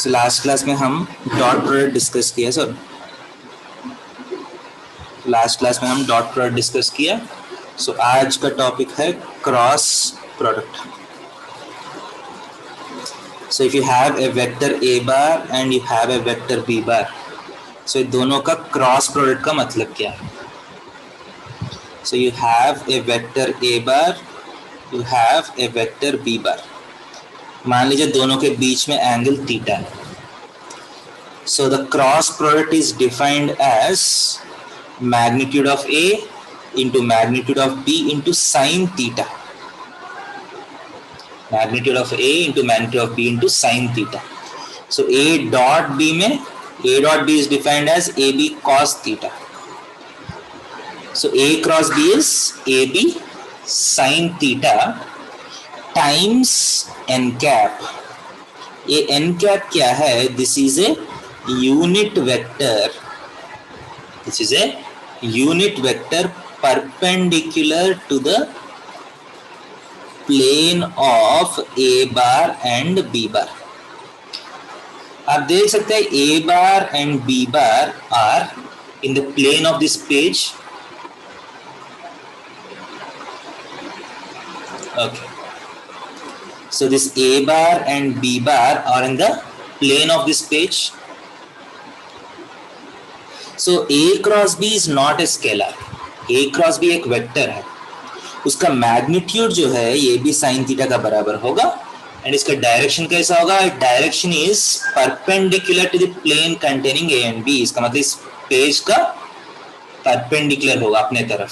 So last class में हम dot product discuss किया सर। लास्ट क्लास में हम डॉट प्रोडक्ट डिस्कस किया। सो आज का टॉपिक है cross product. So if you have a vector A bar and you have a vector B bar, so इन दोनों का क्रॉस प्रोडक्ट का मतलब क्या है? So you have a vector A bar, you have a vector B bar. मान लीजिए दोनों के बीच में एंगल थीटा है। So the cross product is defined as magnitude of A into magnitude of B into sin theta. Magnitude of A into magnitude of B into sin theta. So A dot B में A dot B is defined as AB cos theta. So A cross B is AB sin theta times n cap. ये n cap क्या है? This is a unit vector. This is a unit vector perpendicular to the plane of A bar and B bar. आप देख सकते हैं A bar and B bar are in the plane of this page. Okay. So this A bar and B bar are in the plane of this page. So A cross B is not a scalar. A cross B एक vector है, उसका magnitude जो है ये भी sine theta का बराबर होगा। एंड इसका डायरेक्शन कैसा होगा? Direction is perpendicular to the plane containing A and B. इसका मतलब इस पेज का परपेंडिकुलर होगा अपने तरफ।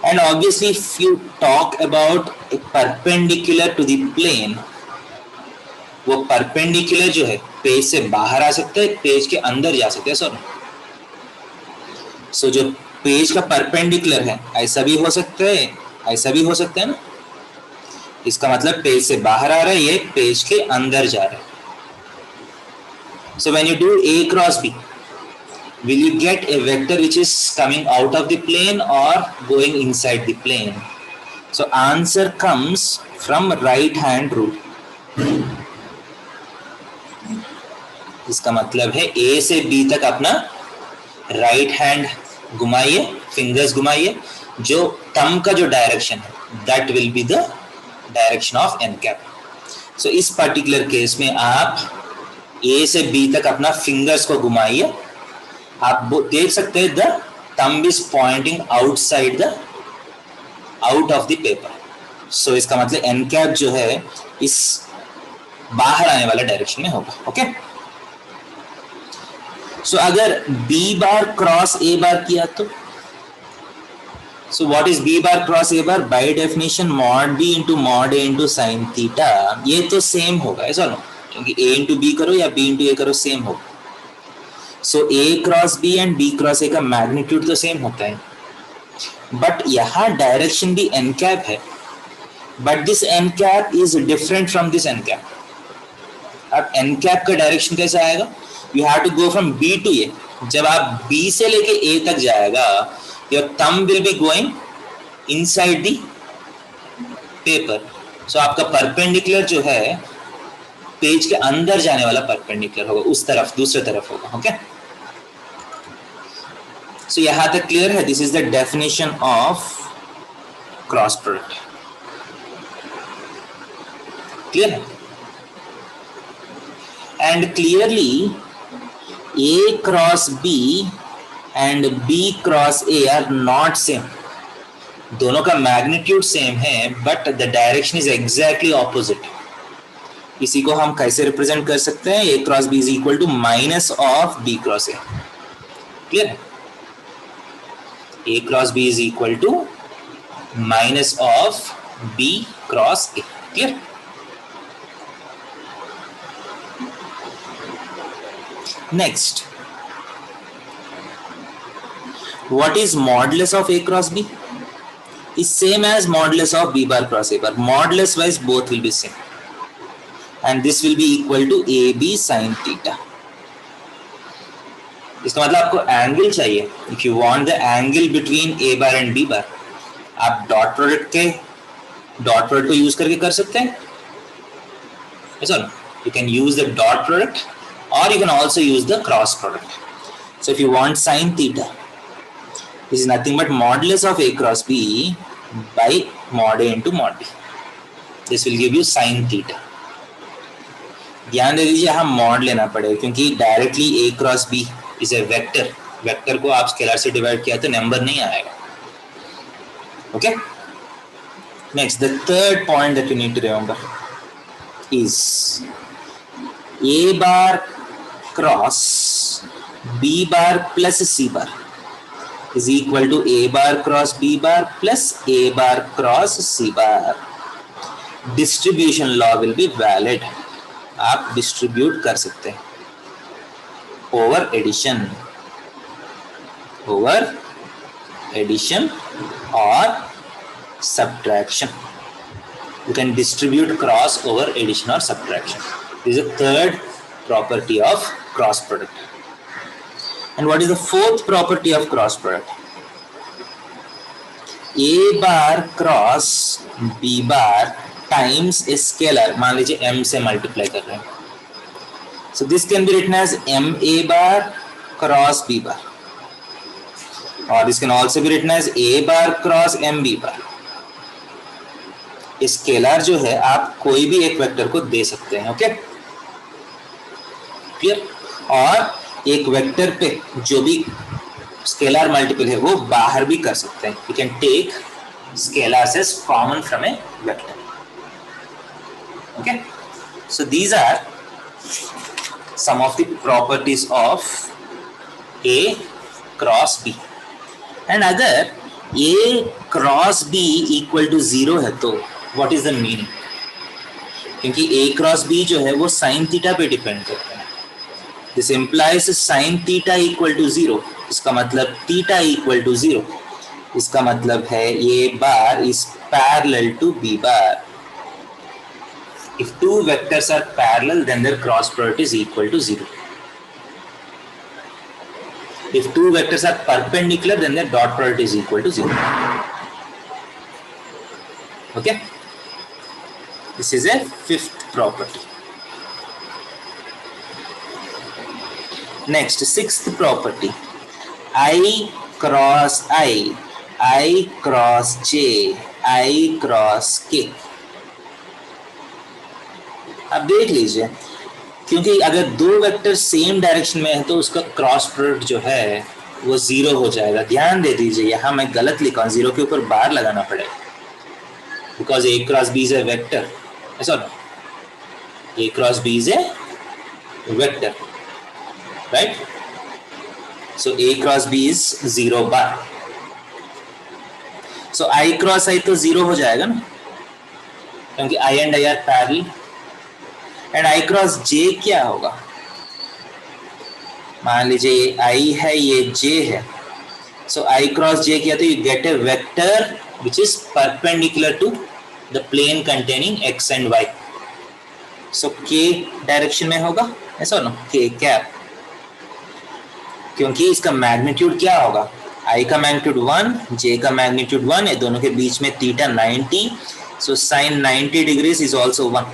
And obviously if you talk about perpendicular to the plane, वो परपेंडिकुलर जो है पेज से बाहर आ सकता है, पेज के अंदर जा सकते हैं सर। सो जो पेज का परपेंडिकुलर है ऐसा भी हो सकता है, ऐसा भी हो सकता है ना। इसका मतलब पेज से बाहर आ रहा है, ये पेज के अंदर जा रहा है। So when you do A cross B, will you get a vector which is coming out of the plane or going inside the plane? So answer comes from right hand rule. इसका मतलब है A से B तक अपना right hand घुमाइए, fingers घुमाइए, जो thumb का जो डायरेक्शन है that will be the direction of N cap. So इस पर्टिकुलर केस में आप A से B तक अपना फिंगर्स को घुमाइए। आप देख सकते हैं the thumb is pointing outside the out of the paper. So इसका मतलब एन कैप जो है इस बाहर आने वाला डायरेक्शन में होगा। ओके। सो अगर B बार क्रॉस A बार किया तो what is B bar cross A bar? By definition mod B into mod A into sine theta. ये तो सेम होगा, ऐसा नो, क्योंकि A इंटू B करो या B इंटू A करो सेम होगा। So A cross B and B cross A का मैग्नीट्यूड तो सेम होता है, बट यहाँ डायरेक्शन भी एन कैप है, but this n cap is different from this n cap. अब एन कैप का डायरेक्शन कैसा आएगा? You have to go from B to A. जब आप B से लेके A तक जाएगा, your thumb will be going inside the paper. So आपका परपेंडिकुलर जो है पेज के अंदर जाने वाला परपेंडिकुलर होगा, उस तरफ, दूसरे तरफ होगा। ओके। सो यहां तक क्लियर है? This is the definition of cross product. Clear है? And clearly A cross B and B cross A are not same. दोनों का मैग्नीट्यूड सेम है, but the direction is exactly opposite. इसी को हम कैसे रिप्रेजेंट कर सकते हैं? A cross B is equal to minus of B cross A। Clear है? A cross B is equal to minus of B cross A। Clear? Next, what is modulus of A cross B? Is same as modulus of B bar cross A bar. Modulus wise both will be same, and this will be equal to AB sin theta. इसका मतलब आपको angle चाहिए। If you want the angle between A bar and B bar, आप dot product को use करके कर सकते हैं, ऐसा ना। You can use the dot product or you can also use the cross product. So if you want sin theta, this is nothing but modulus of A cross B by mod A into mod B. This will give you sin theta. ध्यान दे दीजिए यहाँ mod लेना पड़ेगा क्योंकि directly A cross B is a vector. Vector को आप scalar से divide किया तो नंबर नहीं आएगा. Okay. Next, the third point that you need to remember is A bar cross B bar plus C bar is equal to A bar cross B bar plus A bar cross C bar. Distribution law will be valid. आप distribute कर सकते हैं over addition और subtraction. You can distribute cross over addition or subtraction. This is the third property of cross product. And what is the fourth property of cross product? A bar cross B bar times a scalar. मान लीजिए m से multiply कर रहे हैं. So this can be written as m a bar cross b bar, or this can also be written as a bar cross m b bar. Scalar जो है आप कोई भी एक वेक्टर को दे सकते हैं. Okay, clear. और एक वेक्टर पे जो भी स्केलर मल्टीपल है वो बाहर भी कर सकते हैं. You can take scalars as common from a vector. Okay, so these are some of the properties of A cross B. And अगर A cross B equal to 0 है तो व्हाट इज द मीनिंग? क्योंकि ए cross B जो है वो sine theta पे depend करता है. This implies sine theta equal to 0. इसका मतलब थीटा इक्वल टू 0. इसका मतलब है A bar is parallel to B bar. If two vectors are parallel, then their cross product is equal to 0. If two vectors are perpendicular, then their dot product is equal to 0. Okay? This is a fifth property. Next, sixth property. I cross I cross J, I cross K. अब देख लीजिए, क्योंकि अगर दो vector same direction में है तो उसका क्रॉस प्रोडक्ट जो है वो 0 हो जाएगा. ध्यान दे दीजिए, यहाँ मैं गलत लिखा हूँ. 0 के ऊपर बार लगाना पड़ेगा because A cross B is a vector. ऐसा ना, A cross B is a vector, right? So A cross B is 0 bar. So i cross i तो 0 हो जाएगा ना, क्योंकि i and i are parallel. And i cross j क्या होगा? मान लीजिए ये आई है, ये जे है. सो आई क्रॉस जे किया तो you get a vector which is perpendicular to the plane containing X and Y. So K direction में होगा, ऐसा ना, के कैप. क्योंकि इसका मैग्नीट्यूड क्या होगा? आई का मैग्नीट्यूड 1, जे का मैग्नीट्यूड 1 है. दोनों के बीच में theta 90. So sine 90 degrees is also 1.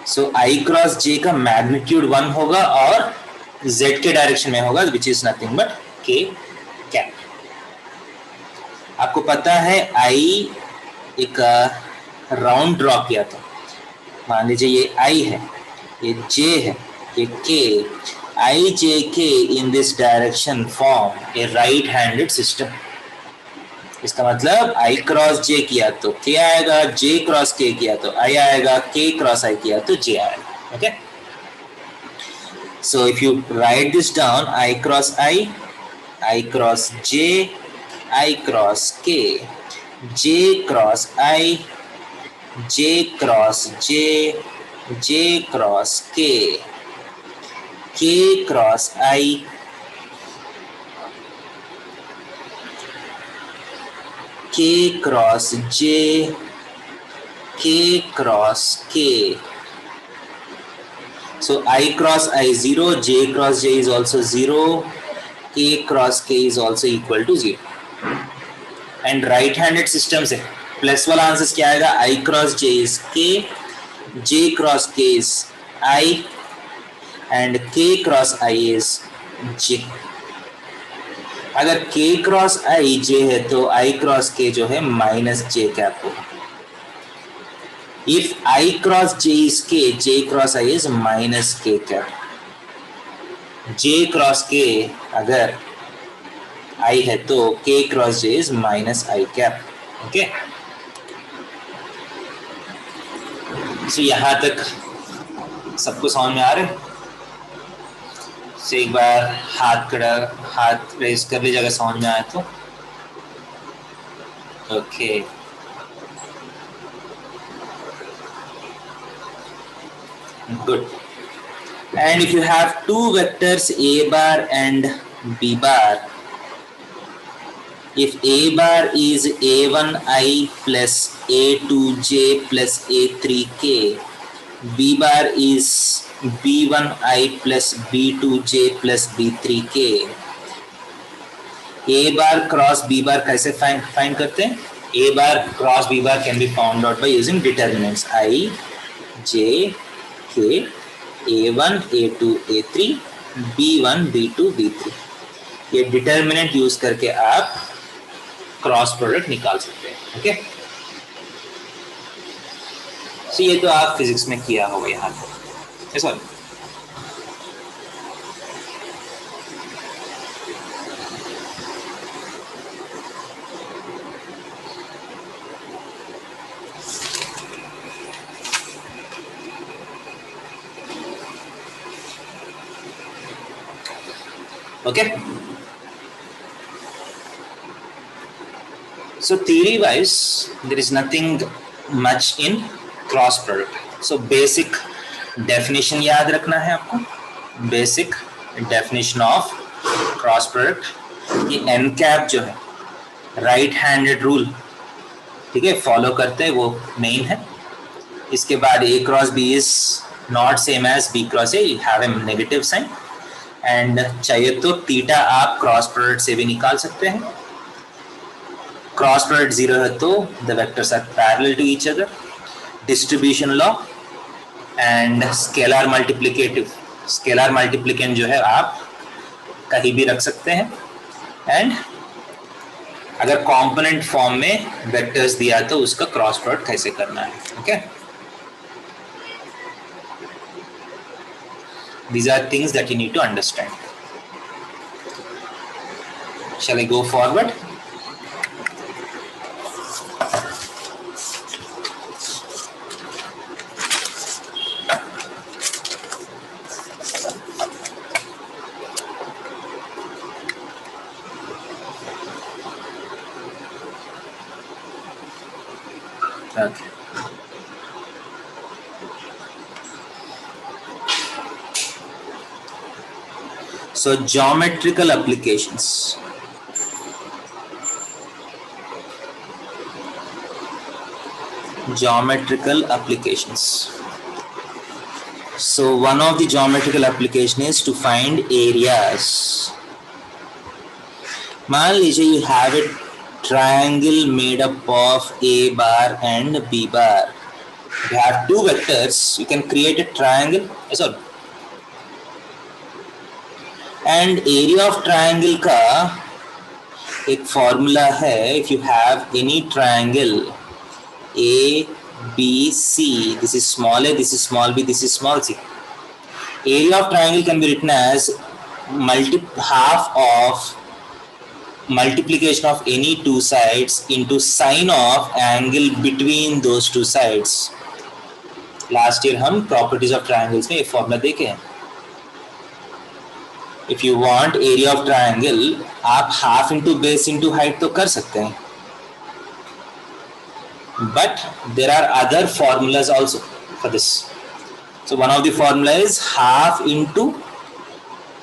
So i cross j का मैग्नीट्यूड 1 होगा और z के डायरेक्शन में होगा which is nothing but k cap. आपको पता है आई एक राउंड ड्रॉ किया था. मान लीजिए ये i है, ये j है, ये k. आई जे के in this direction form A right handed system. इसका मतलब आई क्रॉस जे किया तो के आएगा, जे क्रॉस के किया तो आई आएगा, के क्रॉस आई किया तो जे आएगा. Okay, so if you right this down, I cross J, I cross के, जे क्रॉस आई, जे क्रॉस जे, जे क्रॉस के cross I, k cross j, k cross k. So I cross I 0, j cross j is also 0, k cross k is also equal to 0. And right-handed systems है, plus वाला answer क्या आएगा? आई cross J is के, जे cross के is I and के cross I is जे। अगर k cross आई j है तो i क्रॉस k जो है माइनस j कैप होगा। If i cross j is k, j cross i is minus k cap. j cross k अगर i है तो k cross j is minus i cap. Okay, so यहां तक सबको समझ में आ रहा है? से एक बार हाथ रेस कर लीजिए अगर समझ में आए तो। Okay, good. And if you have two vectors a bar and b bar, if a bar is a1i plus a2j plus a3k, b bar is b1i plus b2j plus b3k, a bar cross b bar कैसे find करते हैं? a bar cross b bar can be found out by using determinants I, j, k, a1, a2, a3, b1, b2, b3। ये determinant use करके आप cross product निकाल सकते हैं। Okay, सो ये तो आप फिजिक्स में किया होगा यहाँ पे। Sorry, okay, so theory wise there is nothing much in cross product. so basic definition याद रखना है आपको, basic definition of cross product। ये n कैप जो है राइट हैंडेड रूल, ठीक है, फॉलो करते हैं, वो मेन है। इसके बाद a cross b is not same as b cross a, have a negative sign. And चाहिए तो थीटा आप क्रॉस प्रोडक्ट से भी निकाल सकते हैं। क्रॉस प्रोडक्ट 0 है तो the vectors are parallel to each other. Distribution law and scalar multiplicative, scalar multiplicand जो है आप कहीं भी रख सकते हैं। एंड अगर कंपोनेंट फॉर्म में वेक्टर्स दिया तो उसका क्रॉस प्रोडक्ट कैसे करना है। Okay, these are things that you need to understand. Shall I go forward? Okay. So geometrical applications. Geometrical applications. So one of the geometrical application is to find areas. मान लीजिए you have a triangle made up of a bar and b bar. You have two vectors. You can create a triangle. Sorry. And area of triangle का एक formula है। If you have any triangle A B C, this is small a, this is small b, this is small c, area of triangle can be written as half of multiplication of any two sides into sine of angle between those two sides। Last year हम properties of triangles में ये formula देखे हैं। If you want area of triangle आप half into base into height तो कर सकते हैं, but there are other formulas also for this. So one of the formula is half into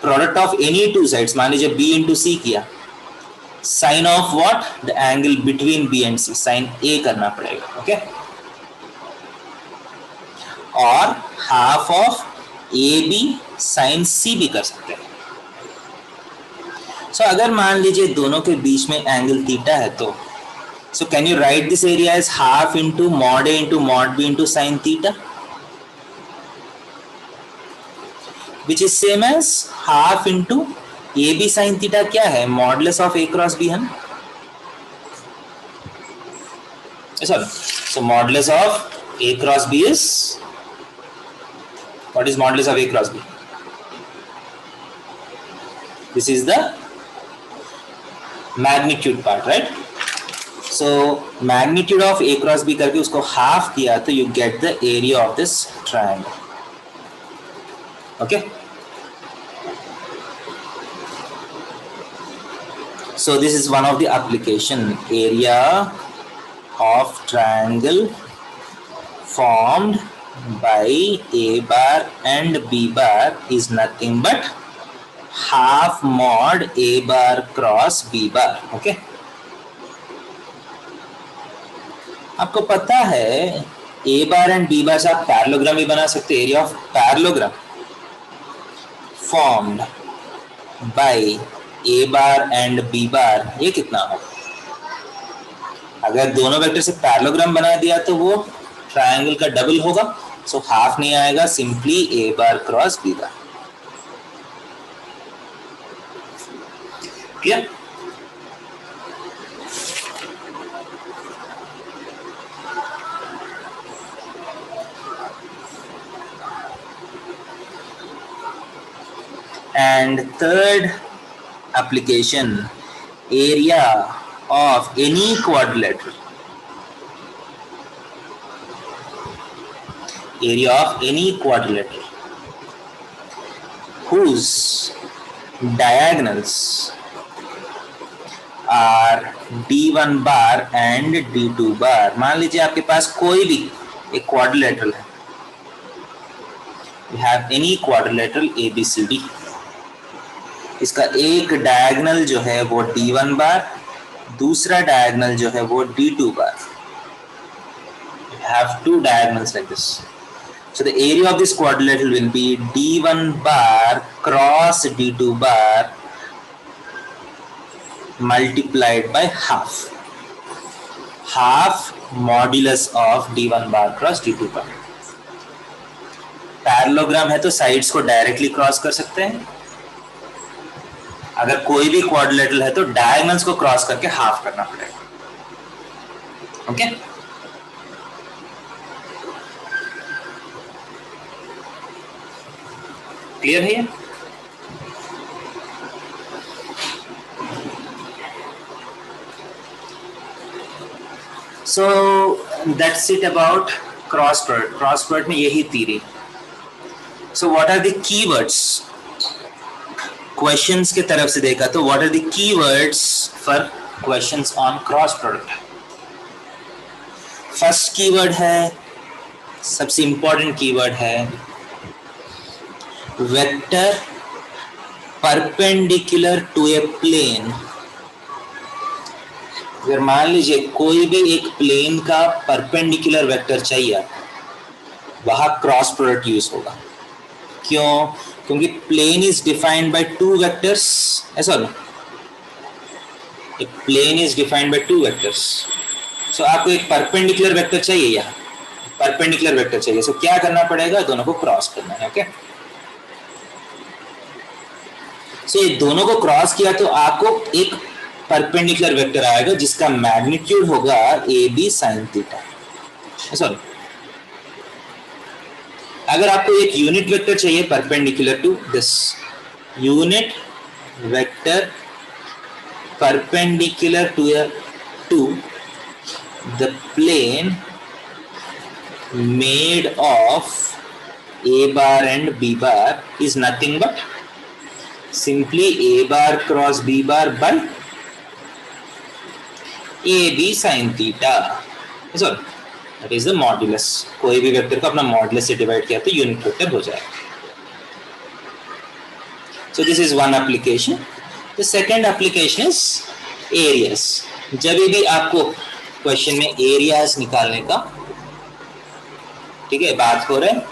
product of any two sides. मान लीजिए B into C किया, sine of what, the angle between B and C, sine A करना पड़ेगा। Okay, और half of A B sine C भी कर सकते हैं। सो अगर मान लीजिए दोनों के बीच में एंगल थीटा है तो So can you write this area as half into mod A into mod B into sin theta, which is same as half into AB sin theta क्या है, modulus of A cross B है ना. Sorry, so modulus of A cross B is, what is modulus of A cross B? This is the magnitude part, right? So magnitude of A cross B करके उसको half किया तो you get the area of this triangle. Okay. So this is one of the application. Area of triangle formed by A bar and B bar is nothing but half mod A bar cross B bar. Okay. आपको पता है A bar and B बार से आप parallelogram भी बना सकते हैं. Area of parallelogram formed by A bar and B बार ये कितना होगा? अगर दोनों वेक्टर से पैरेललोग्राम बना दिया तो वो ट्रायंगल का डबल होगा. सो हाफ नहीं आएगा, simply A bar cross B bar. Clear? And third application, area of any quadrilateral. Area of any quadrilateral whose diagonals are D1 bar and D2 bar. मान लीजिए आपके पास कोई भी एक quadrilateral है. We have any quadrilateral ABCD. इसका एक diagonal जो है वो D1 बार, दूसरा डायगोनल जो है वो D2 bar. You have two diagonals like this. So the area of this quadrilateral will be D1 bar cross D2 bar multiplied by half. Half modulus of D1 bar cross D2 bar. Parallelogram है तो sides को directly cross कर सकते हैं. अगर कोई भी quadrilateral है तो डायगोनल्स को क्रॉस करके हाफ करना पड़ेगा. ओके. क्लियर है ये? So that's it about cross product. Cross product में यही theory. So what are the keywords? Questions के तरफ से देखा तो what are the keywords for questions on cross product? First keyword है, सबसे इंपॉर्टेंट कीवर्ड है vector perpendicular to a plane. अगर मान लीजिए कोई भी एक प्लेन का परपेंडिकुलर वेक्टर चाहिए, वहां क्रॉस प्रोडक्ट यूज होगा. क्यों? क्योंकि plane is defined by two vectors. ऐसा ना, एक plane is defined by two vectors. So आपको एक परपेंडिकुलर वेक्टर चाहिए, यहाँ परपेंडिकुलर वेक्टर चाहिए. सो क्या करना पड़ेगा? दोनों को क्रॉस करना है. ओके. सो ये दोनों को क्रॉस किया तो आपको एक परपेंडिकुलर वेक्टर आएगा जिसका मैग्नीट्यूड होगा AB sin थीटा. सॉरी, अगर आपको एक यूनिट वेक्टर चाहिए perpendicular to this, unit vector perpendicular to the plane made of A bar and B bar is nothing but simply A bar cross B bar by AB sin theta. Sorry, that is the modulus. कोई भी vector को अपना modulus से divide किया तो unit vector हो जाएगा. So this is one application. The second application is areas. जब भी आपको क्वेश्चन में एरियाज निकालने का, ठीक है, बात हो रहा है,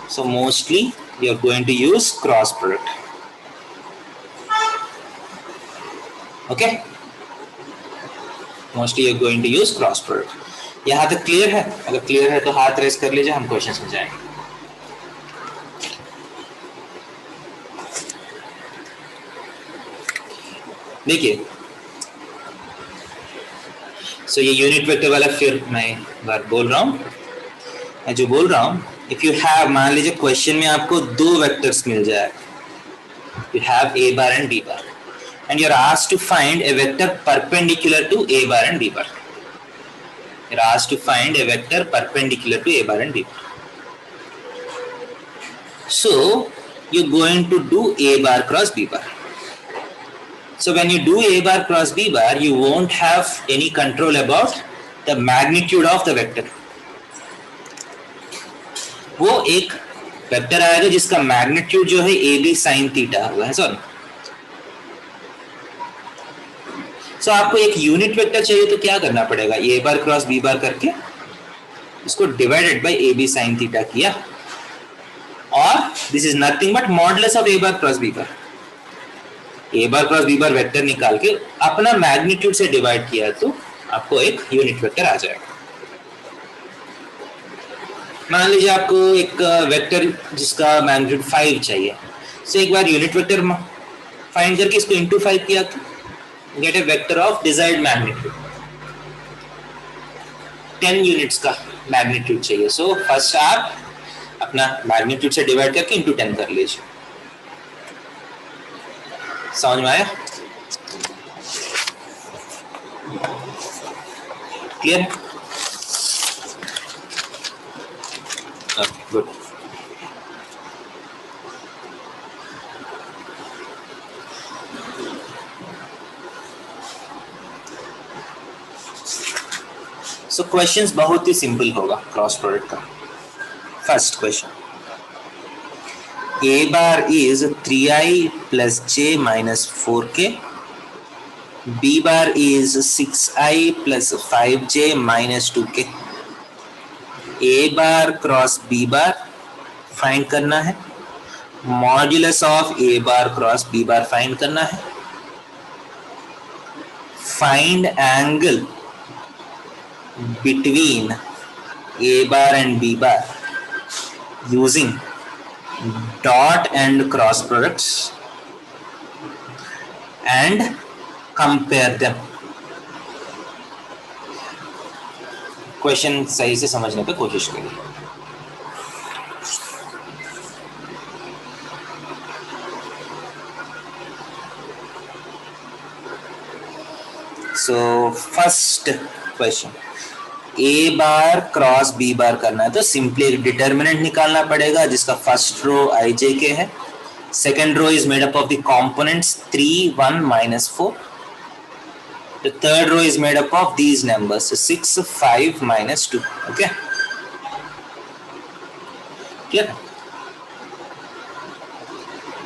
so mostly you are going to use cross product. Okay. Mostly you going to use cross product. यहाँ तक क्लियर है? अगर क्लियर है तो हाथ रेस कर लीजिए, हम क्वेश्चन में जाएंगे। देखिए सो ये यूनिट वेक्टर वाला फिर मैं बार बोल रहा हूँ, मैं जो बोल रहा हूँ, इफ यू हैव, मान लीजिए क्वेश्चन में आपको दो वेक्टर्स मिल जाए, you have a bar and b bar and you are asked to find a vector perpendicular to a bar and b bar. You are asked to find a vector perpendicular to a bar and b bar. So you are going to do a bar cross b bar. So when you do a bar cross b bar, you won't have any control about the magnitude of the vector. वो एक vector आएगा जिसका magnitude जो है ए B sine theta हुआ है। सो आपको एक यूनिट वेक्टर चाहिए तो क्या करना पड़ेगा, A bar cross B bar करके उसको divided by A B sine theta किया, और this is nothing but modulus of A bar cross B bar. A bar cross B bar vector निकाल के अपना मैग्नीट्यूड से डिवाइड किया तो आपको एक यूनिट वेक्टर आ जाएगा। मान लीजिए आपको एक वेक्टर जिसका मैग्नीट्यूड 5 चाहिए, सो एक बार यूनिट वेक्टर फाइंड करके इसको इनटू 5 किया तो gate a vector of desired magnitude. 10 units का मैग्नीट्यूड चाहिए, सो फर्स्ट आप अपना मैग्नीट्यूड से डिवाइड करके इनटू 10 कर लीजिए। समझ में आया? क्लियर है? Good. So questions बहुत ही सिंपल होगा क्रॉस प्रोडक्ट का। First question, a bar is 3i plus j minus 4k, b bar is 6i plus 5j minus 2k। A bar cross B bar find करना है, modulus of A bar cross B bar find करना है, find angle between A bar and B bar using dot and cross products and compare them. Question सही से समझने पे कोशिश करिए। So first question, A bar cross B bar करना है तो सिंपली एक डिटर्मिनेंट निकालना पड़ेगा जिसका फर्स्ट रो आई जे के है, second row is made up of the components 3 1 minus 4, the third row is made up of these numbers, so 6 5 minus 2. Okay, clear?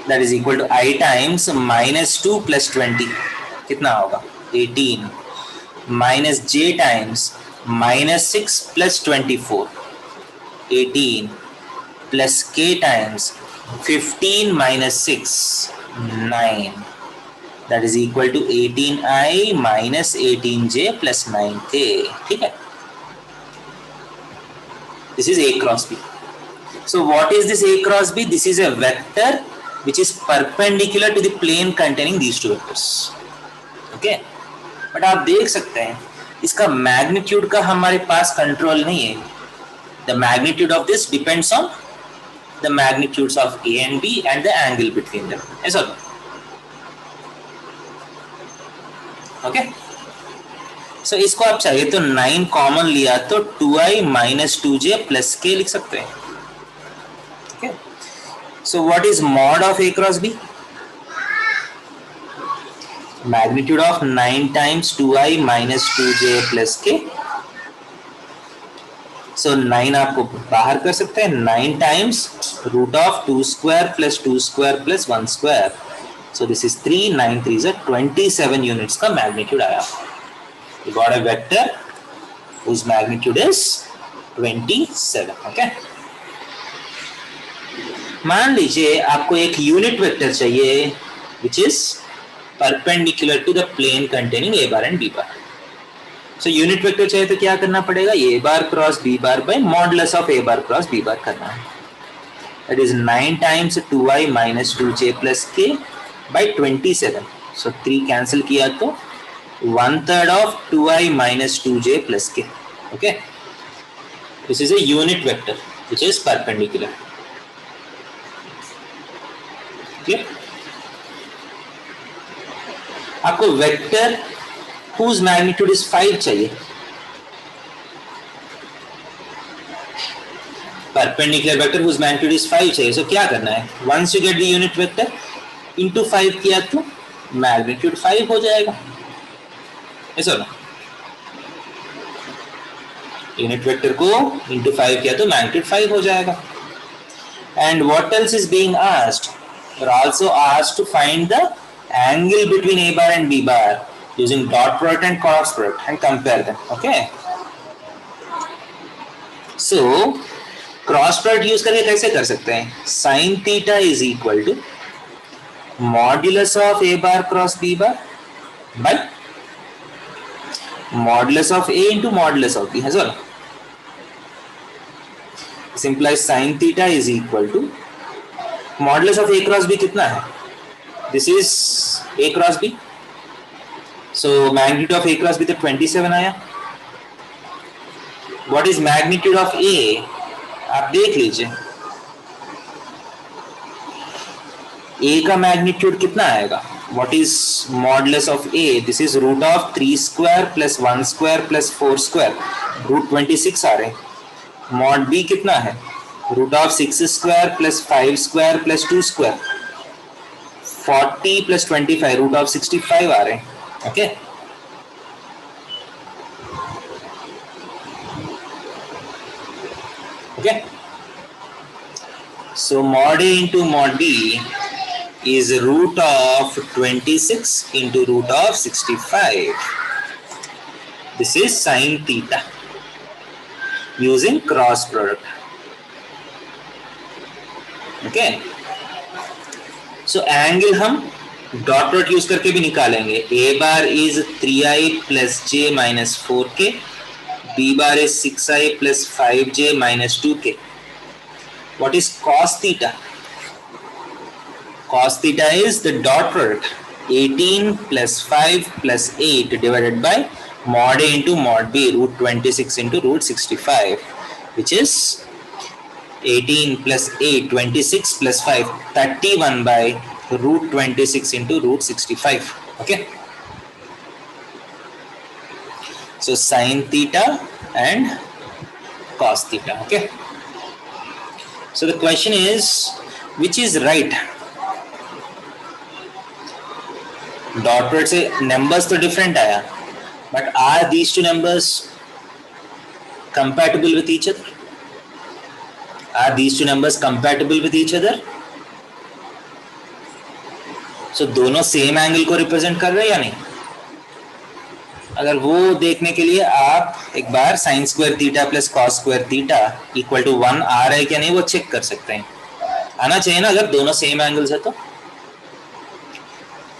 That is equal to I times minus 2 plus 20, कितना होगा 18, minus j times minus 6 plus 24, 18 plus k times 15 minus 6, 9, that is equal to 18i minus 18j plus 9k। ठीक है, this is a cross b. So what is this a cross b? This is a vector which is perpendicular to the plane containing these two vectors. Okay, but आप देख सकते हैं इसका magnitude का हमारे पास control नहीं है। The magnitude of this depends on the magnitudes of a and b and the angle between them. ऐसा ओके। सो इसको आप चाहिए तो 9 कॉमन लिया तो 2i minus 2j plus k लिख सकते हैं। Okay, so what is mod of a cross b? Magnitude of 9 times 2i minus 2j plus k। सो 9 आपको बाहर कर सकते हैं, 9 times root of 2 square plus 2 square plus 1 square। So this is 3, 9 3s are 27 units का magnitude आया। You got a vector whose magnitude is 27. Okay? मान लीजिए आपको एक यूनिट वेक्टर चाहिए which is perpendicular to the plane containing a bar and b bar. So unit vector चाहिए तो क्या करना पड़ेगा, A bar cross B bar by modulus of A bar cross B bar करना है. That is 9 times 2i minus 2j plus k by 27. So 3 cancel किया तो 1/3 of 2i minus 2j plus k. Okay, this is a unit vector which is perpendicular. Okay, आपको vector whose magnitude is 5 चाहिए. Perpendicular vector whose magnitude is 5 चाहिए. सो क्या करना है, once you get the unit vector into 5 किया तो magnitude 5 हो जाएगा. ऐसा ना, यूनिट वेक्टर को into 5 किया तो मैग्नीट्यूड 5 हो जाएगा. And what else is being asked, you are also asked to find the angle between A bar and B bar using dot product and cross product and compare them. Okay, so cross product use करके कैसे कर सकते हैं, sine theta is equal to modulus of A bar cross B bar by modulus of A into modulus of B. है simplify sine theta is equal to modulus of A cross B कितना है, this is A cross B. So magnitude of A cross B तो 27 आया. What is magnitude of A, आप देख लीजिए a का magnitude कितना आएगा, what is modulus of a, this is root of 3 square plus 1 square plus 4 square, root 26 आ रहे. मॉड b कितना है, root of 6 square plus 5 square plus 2 square, 40 plus 25 root of 65 आ रहे. Okay, okay, so mod a into mod b is root of 26 into root of 65. This is sin theta using cross product. Okay, so angle हम dot product use करके भी निकालेंगे. a bar is 3i plus j minus 4k, b bar is 6i plus 5j minus 2k. What is cos theta? Cos theta is the dot product 18 plus 5 plus 8 divided by mod a into mod b, root 26 into root 65, which is 18 plus 8, 26 plus 5, 31 by root 26 into root 65. Okay, so sin theta and cos theta. Okay, so the question is which is right. Dot product से numbers तो different आया, but are these two numbers compatible with each other? Are these two numbers compatible with each other? So दोनों same angle को represent कर रहे हैं या नहीं? अगर वो देखने के लिए आप एक बार sine square theta plus cos square theta equal to 1 आ रहा है क्या नहीं वो चेक कर सकते हैं. आना चाहिए ना अगर दोनों सेम एंगल्स है तो.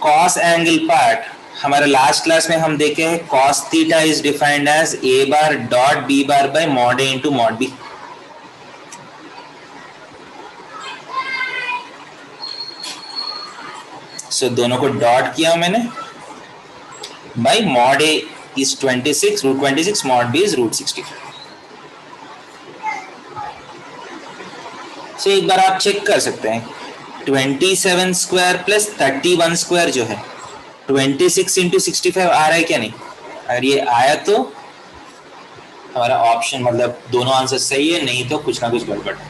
कॉस एंगल पार्ट हमारे लास्ट क्लास में हम देखे हैं, cos theta is defined as A bar dot B bar by mod A into mod B. So दोनों को डॉट किया मैंने, by mod A is 26 root 26, mod B is root 65. So एक बार आप चेक कर सकते हैं 27 स्क्वायर प्लस 31 स्क्वायर जो है 26 इंटू 65 आ रहा है क्या नहीं. अगर ये आया तो हमारा ऑप्शन मतलब दोनों आंसर सही है, नहीं तो कुछ ना कुछ गड़बड़ है.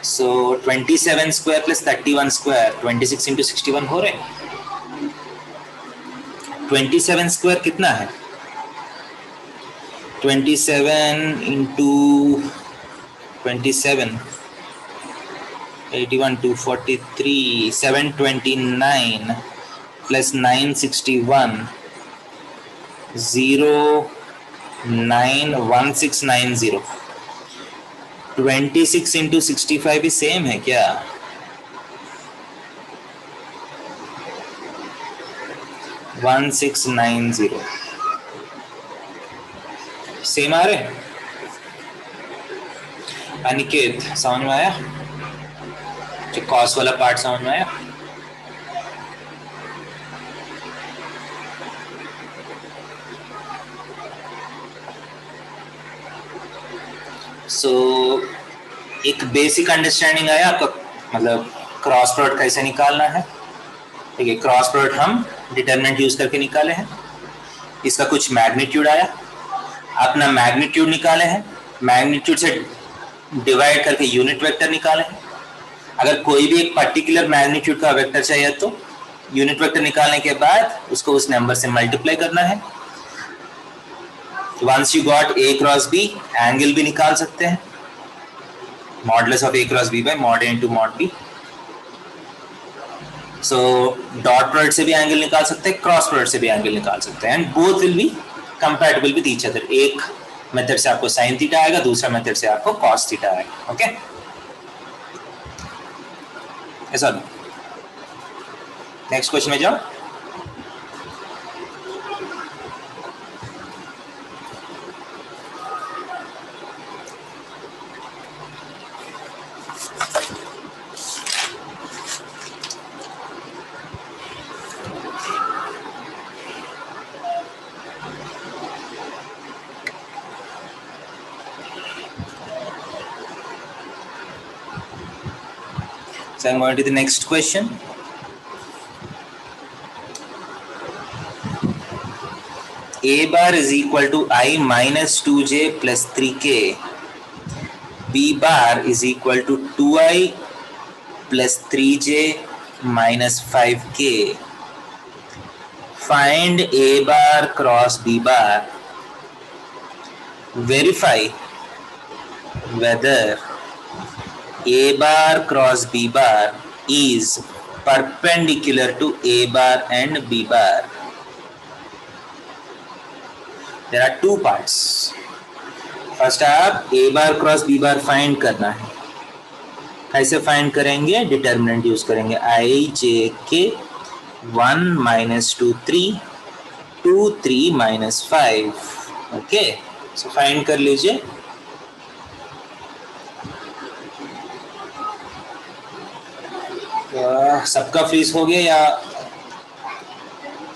सो 27 स्क्वायर प्लस 31 स्क्वायर 26 इंटू 61 हो रहे हैं. 27 स्क्वायर कितना है, 27 इंटू 27 81 243 729 प्लस 961 091690. 26 इंटू 65 भी सेम है क्या? वन 1690 सेम आ रहे? अनिकेत समझ में आया? जो कॉस वाला पार्ट समझ में आया? सो एक बेसिक अंडरस्टैंडिंग आया आपका, मतलब क्रॉस प्रोडक्ट कैसे निकालना है। ठीक है, क्रॉस प्रोडक्ट हम डिटरमिनेंट यूज करके निकाले हैं। इसका कुछ मैग्नीट्यूड आया, अपना मैग्नीट्यूड निकाले हैं, मैग्नीट्यूड से डिवाइड करके यूनिट वेक्टर निकाले हैं। अगर कोई भी एक पर्टिकुलर मैग्नीट्यूड का वेक्टर चाहिए तो यूनिट वेक्टर निकालने के बाद उसको उस नंबर से मल्टीप्लाई करना है। Once you got A cross B, angle भी निकाल सकते हैं, modulus of A cross B by mod A into mod B. So dot product से भी एंगल निकाल सकते हैं, क्रॉस प्रोडक्ट से भी एंगल निकाल सकते हैं, and both will be compatible with each other. एक मेथड से आपको साइन थीटा आएगा, दूसरा मेथड से आपको कॉस थीटा आएगा। ओके, ऐसा। नेक्स्ट क्वेश्चन में जाओ। So I'm going to the next question. A bar is equal to I minus 2j plus 3k. B bar is equal to 2I plus 3j minus 5k. Find A bar cross B bar. Verify whether A bar cross B bar is perpendicular to A bar and B bar. There are two parts. First आप A bar cross B bar find करना है। कैसे find करेंगे? Determinant use करेंगे। I j k 1 minus 2 3 2 3 minus 5। Okay, so find कर लीजिए। सबका freeze हो गया या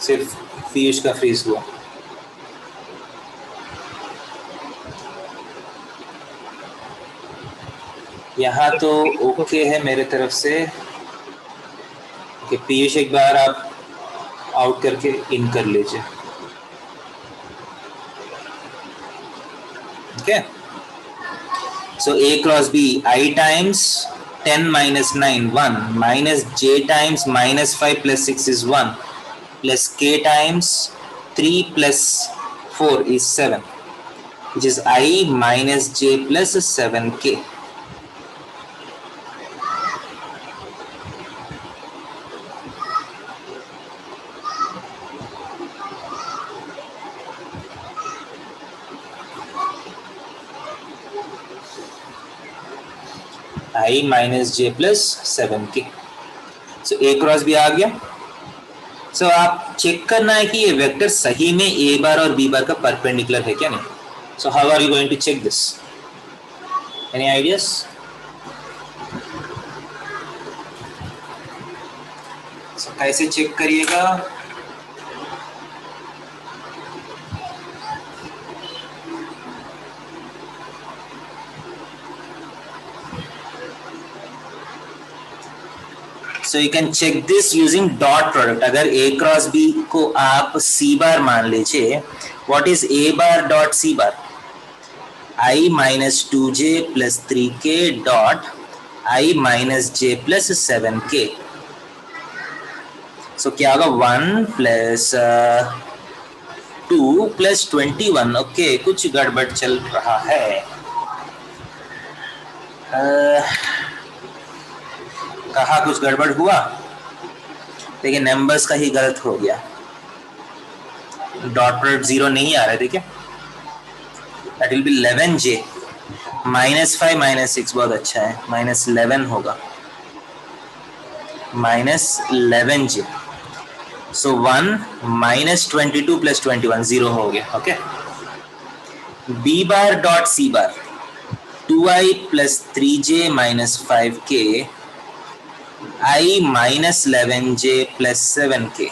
सिर्फ पीयूष का फ्रीज हुआ? यहाँ तो ओके है मेरे तरफ से। पीयूष एक बार आप आउट करके इन कर लीजिए। Okay, so A cross B I times 10 minus 9 1 minus j times minus 5 plus 6 is 1 plus k times 3 plus 4 is 7, which is I minus j plus 7k. I minus j plus 7k. So A cross B आ गया। So आप check करना है कि ये vector सही में A bar और B bar का परपेंडिकुलर है क्या नहीं। So how are you going to check this? Any ideas? So कैसे चेक करिएगा? So you can check this using dot product. अगर A क्रॉस B को आप C बार मान लीजिए, what is A bar dot C bar? I minus 2j plus 3k dot I minus j plus 7k. So क्या होगा? 1 plus 2 plus 21. Okay, कुछ गड़बड़ चल रहा है। कहा कुछ गड़बड़ हुआ, लेकिन नंबर्स का ही गलत हो गया। डॉट प्रोडक्ट 0 नहीं आ रहा है, देखिए। दैट विल बी 11j -5 -6 बहुत अच्छा है, -11 होगा, -11j। सो 1 -22 + 21 0 हो गया। Okay, b bar dot c bar 2i + 3j - 5k I -11j + 7k।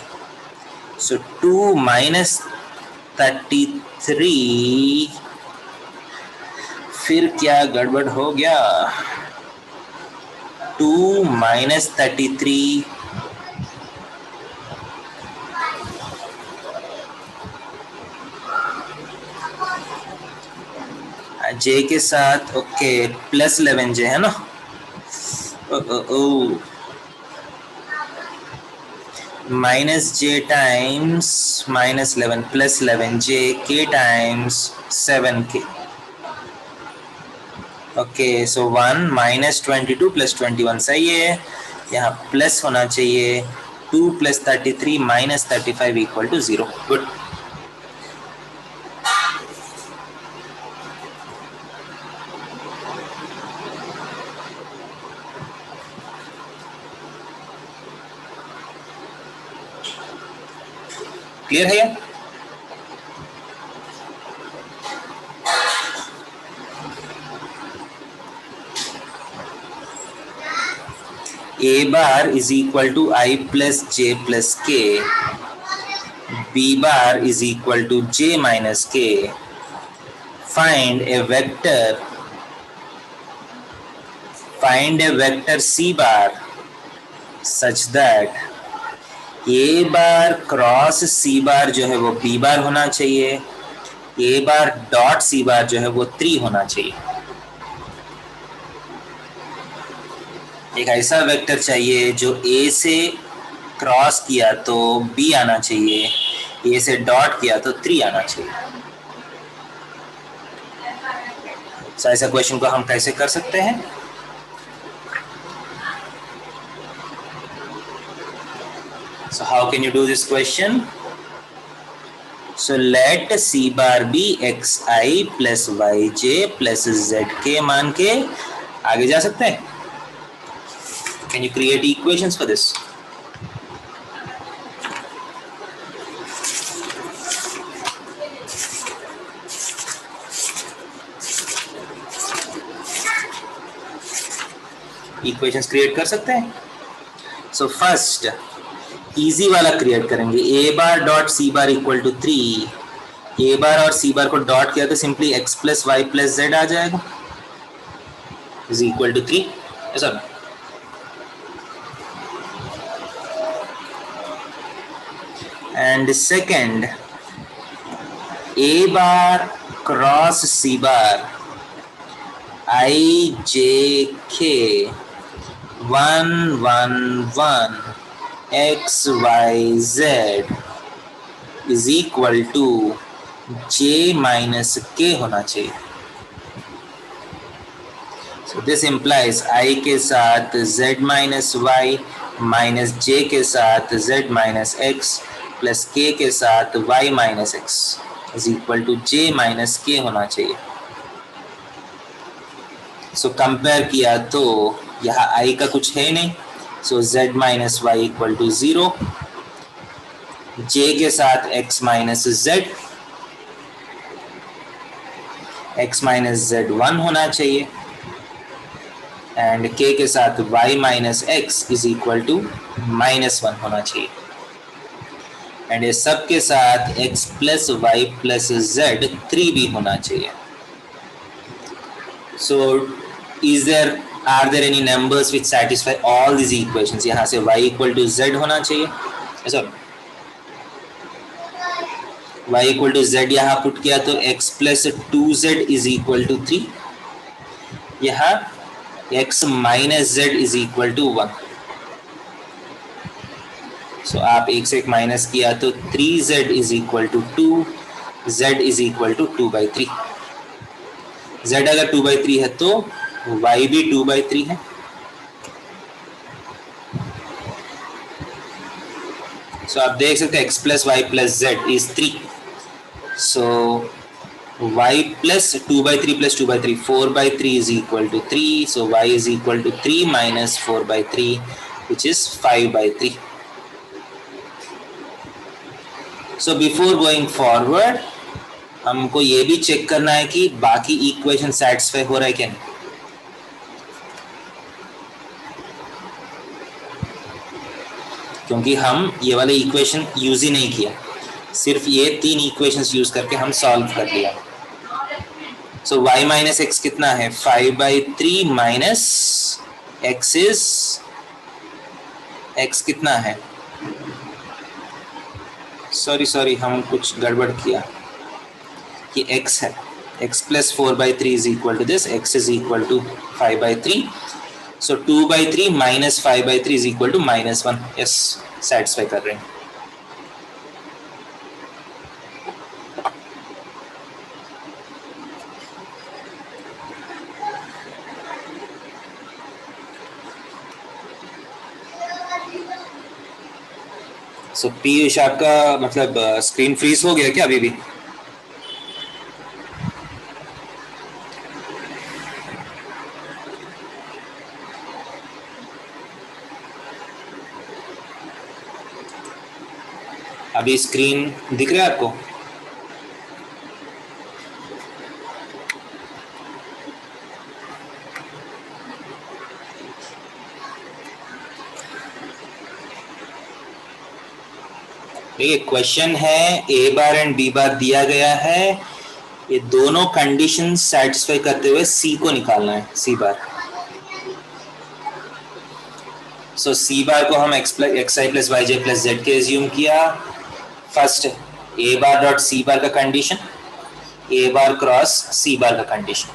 सो 2 -33, फिर क्या गड़बड़ हो गया? 2 -33 j के साथ, ओके, +11j है ना? -j times -11 +11j k times 7k। Okay, so 1 -22 + 21 सही है, यहाँ प्लस होना चाहिए। 2 + 33 - 35 = 0। गुड। क्लियर है ये? a bar is equal to I plus j plus k, b bar is equal to j minus k. Find a vector c bar such that a bar cross c bar जो है वो b bar होना चाहिए, a bar dot c bar जो है वो 3 होना चाहिए। एक ऐसा वेक्टर चाहिए जो a से क्रॉस किया तो b आना चाहिए, a से डॉट किया तो 3 आना चाहिए। तो ऐसा क्वेश्चन को हम कैसे कर सकते हैं? So how can you do this question? So let c bar be xi plus yj plus zk मान के आगे जा सकते हैं। Can you create equations for this? Equations create कर सकते हैं। So first इजी वाला क्रिएट करेंगे, a bar dot c bar equal to 3। a bar और c बार को डॉट किया तो सिंपली x + y + z आ जाएगा, इज इक्वल टू 3, ऐसा। And second, a bar cross c bar I j k 1 1 1 x y z is equal to j minus k होना चाहिए। So this implies I के साथ z minus y minus j के साथ z minus x plus k के साथ y minus x is equal to j minus k होना चाहिए। So कंपेयर किया तो यहाँ I का कुछ है नहीं, so z minus y equal to 0, j के साथ x minus z, x minus z 1 होना चाहिए, एंड k के साथ y minus x is equal to -1 होना चाहिए, एंड ये सब के साथ x plus y plus z 3 भी होना चाहिए। So are there any numbers which satisfy all these equations? यहाँ से y equal to z होना चाहिए, ऐसा। y equal to z यहाँ पुट किया तो x plus 2z is equal to 3, यहाँ x minus z is equal to 1। So आप एक से एक माइनस किया तो 3z is equal to 2, z is equal to 2/3। z अगर 2/3 है तो y भी 2/3 है। So आप देख सकते हैं x plus y plus z is 3। So y plus 2 by 3 plus 2 by 3, 4 by 3 is equal to 3. So y is equal to 3 minus 4 by 3, which is 5 by 3. So before going forward, हमको ये भी check करना है कि बाकी equation satisfy हो रहा है क्या नहीं. क्योंकि हम ये वाले इक्वेशन यूज ही नहीं किया, सिर्फ ये 3 इक्वेशंस यूज करके हम सॉल्व कर लिया. सो y माइनस एक्स कितना है? 5 by 3 minus x is, x कितना है? सॉरी हम कुछ गड़बड़ किया कि x है, x plus 4 by 3 is equal to this, x is equal to 5 by 3. So 2 by 3 minus 5 by 3 is equal to -1. Yes, satisfy कर रहे हैं. सो पीयूष, आपका मतलब स्क्रीन फ्रीज हो गया क्या अभी भी? अभी स्क्रीन दिख रहा है आपको? देखिए, क्वेश्चन है ए बार एंड बी बार दिया गया है, ये दोनों कंडीशन सेटिस्फाई करते हुए सी को निकालना है, सी बार. सो सी बार को हम एक्स आई प्लस वाई जे प्लस जेड के एज्यूम किया. First A bar dot C बार का कंडीशन, ए बार क्रॉस सी बार का कंडीशन,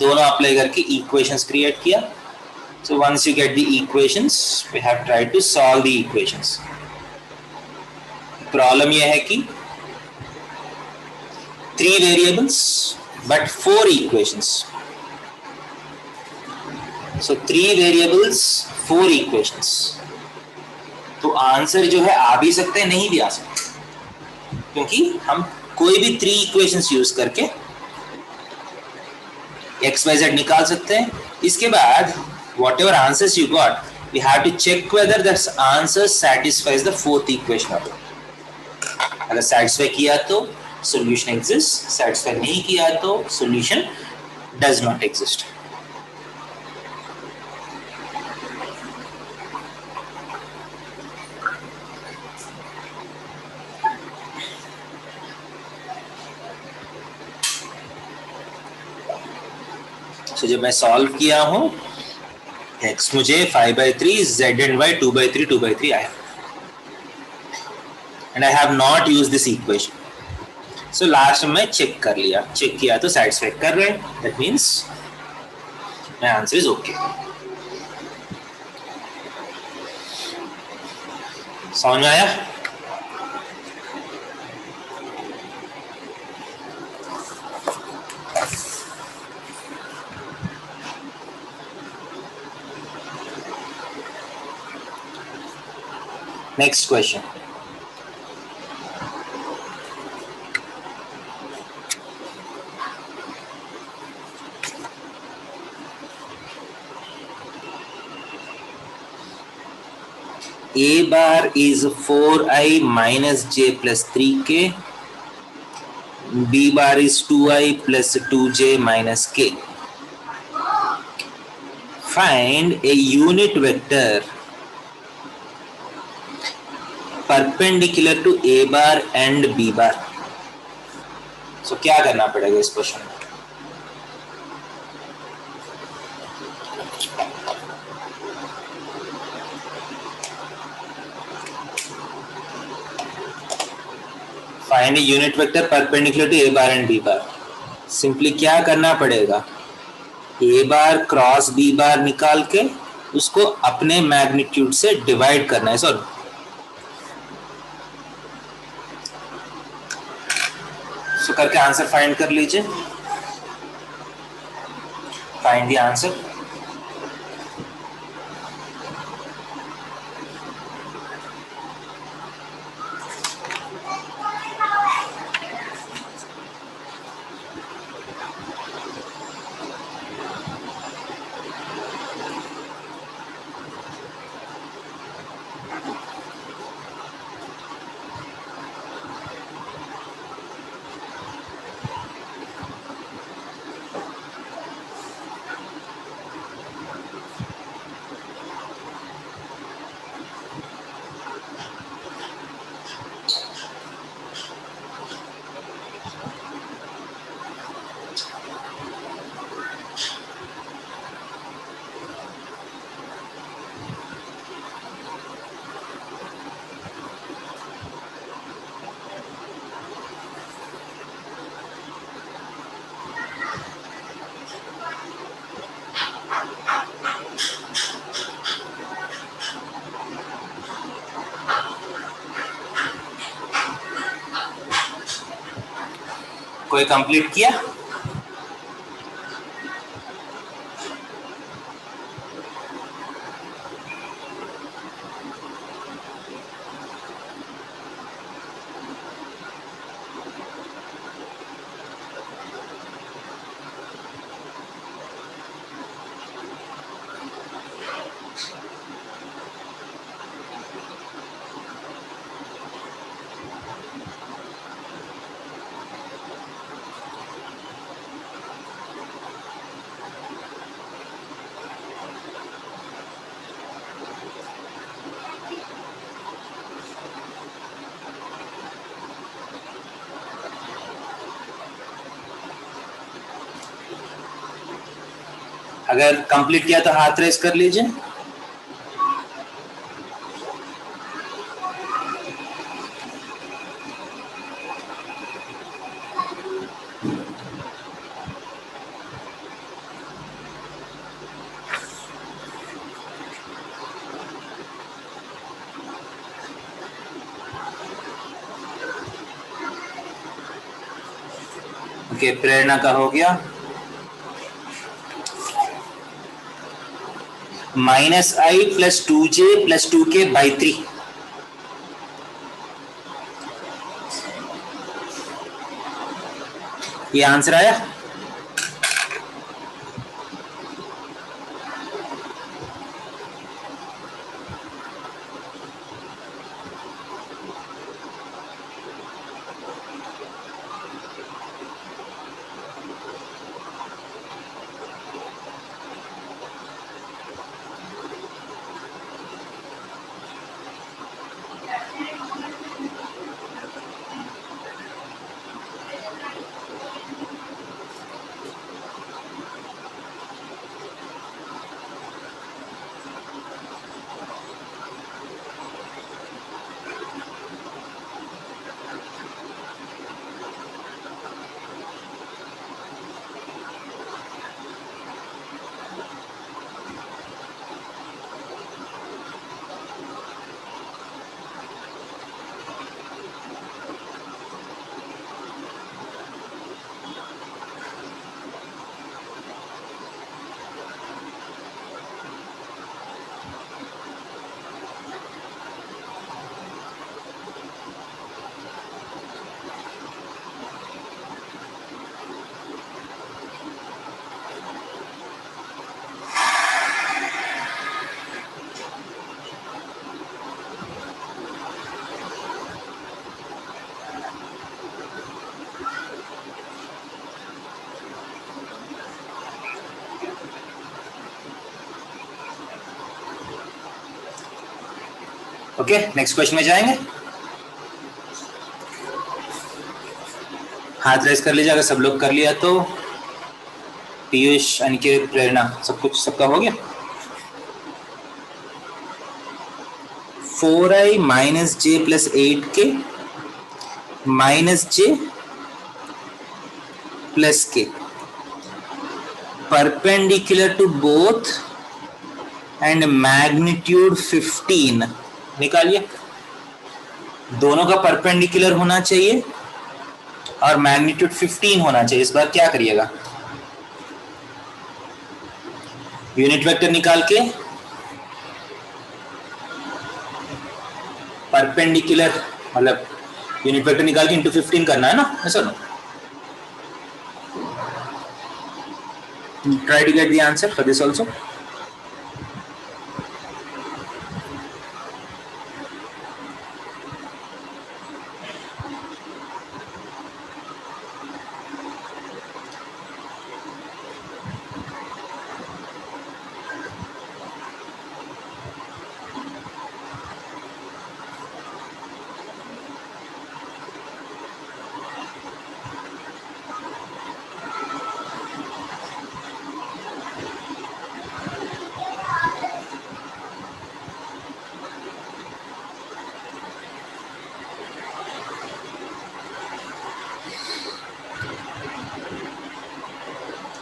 दोनों अप्लाई करके इक्वेशंस क्रिएट किया. So once you get the equations, we have tried to solve the equations. Problem यह है कि 3 variables but 4 equations. So 3 variables 4 equations, तो answer जो है आ भी सकते हैं, नहीं भी आ सकते, क्योंकि हम कोई भी 3 इक्वेशंस यूज करके एक्स वाई जेड निकाल सकते हैं. इसके बाद whatever answers you got, we have to check whether that answer satisfies the 4th equation. अगर सैटिस्फाई किया तो सॉल्यूशन एग्जिस्ट, सैटिस्फाई नहीं किया तो सॉल्यूशन डज नॉट एग्जिस्ट. तो जब मैं सॉल्व किया हूं, x मुझे 5 by 3, z and y 2 by 3 2 by 3 आया, and I have not used this equation. So last में चेक कर लिया, चेक किया तो सेटिस्फाई कर रहे हैं, that means my answer is okay. समझ में आया? Next question. A bar is 4i minus j plus 3k. B bar is 2i plus 2j minus k. Find a unit vector perpendicular to A bar and B bar. So क्या करना पड़ेगा इस question में? Find a unit vector perpendicular to A bar and B bar. Simply क्या करना पड़ेगा? A bar cross B bar निकाल के उसको अपने मैग्नीट्यूड से डिवाइड करना है. सॉरी, सो करके आंसर फाइंड कर लीजिए. Find the answer. कोई कंप्लीट किया? अगर कंप्लीट किया तो हाथ रेस कर लीजिए। ओके, प्रेरणा का हो गया। -i + 2j + 2k/3। ये आंसर आया। ओके, नेक्स्ट क्वेश्चन में जाएंगे। हाथ रेस कर लीजिए अगर सब लोग कर लिया तो। पीयूष, अनिकेत, प्रेरणा, सब कुछ सबका हो गया। 4i - j + 8k - j + k perpendicular to both and magnitude 15। निकालिए। दोनों का परपेंडिकुलर होना चाहिए और मैग्नीट्यूड 15 होना चाहिए। इस बार क्या करिएगा, यूनिट वेक्टर निकाल के परपेंडिकुलर मतलब यूनिट वेक्टर निकाल के इंटू 15 करना है ना, ऐसा ना। Try to get the answer for this also.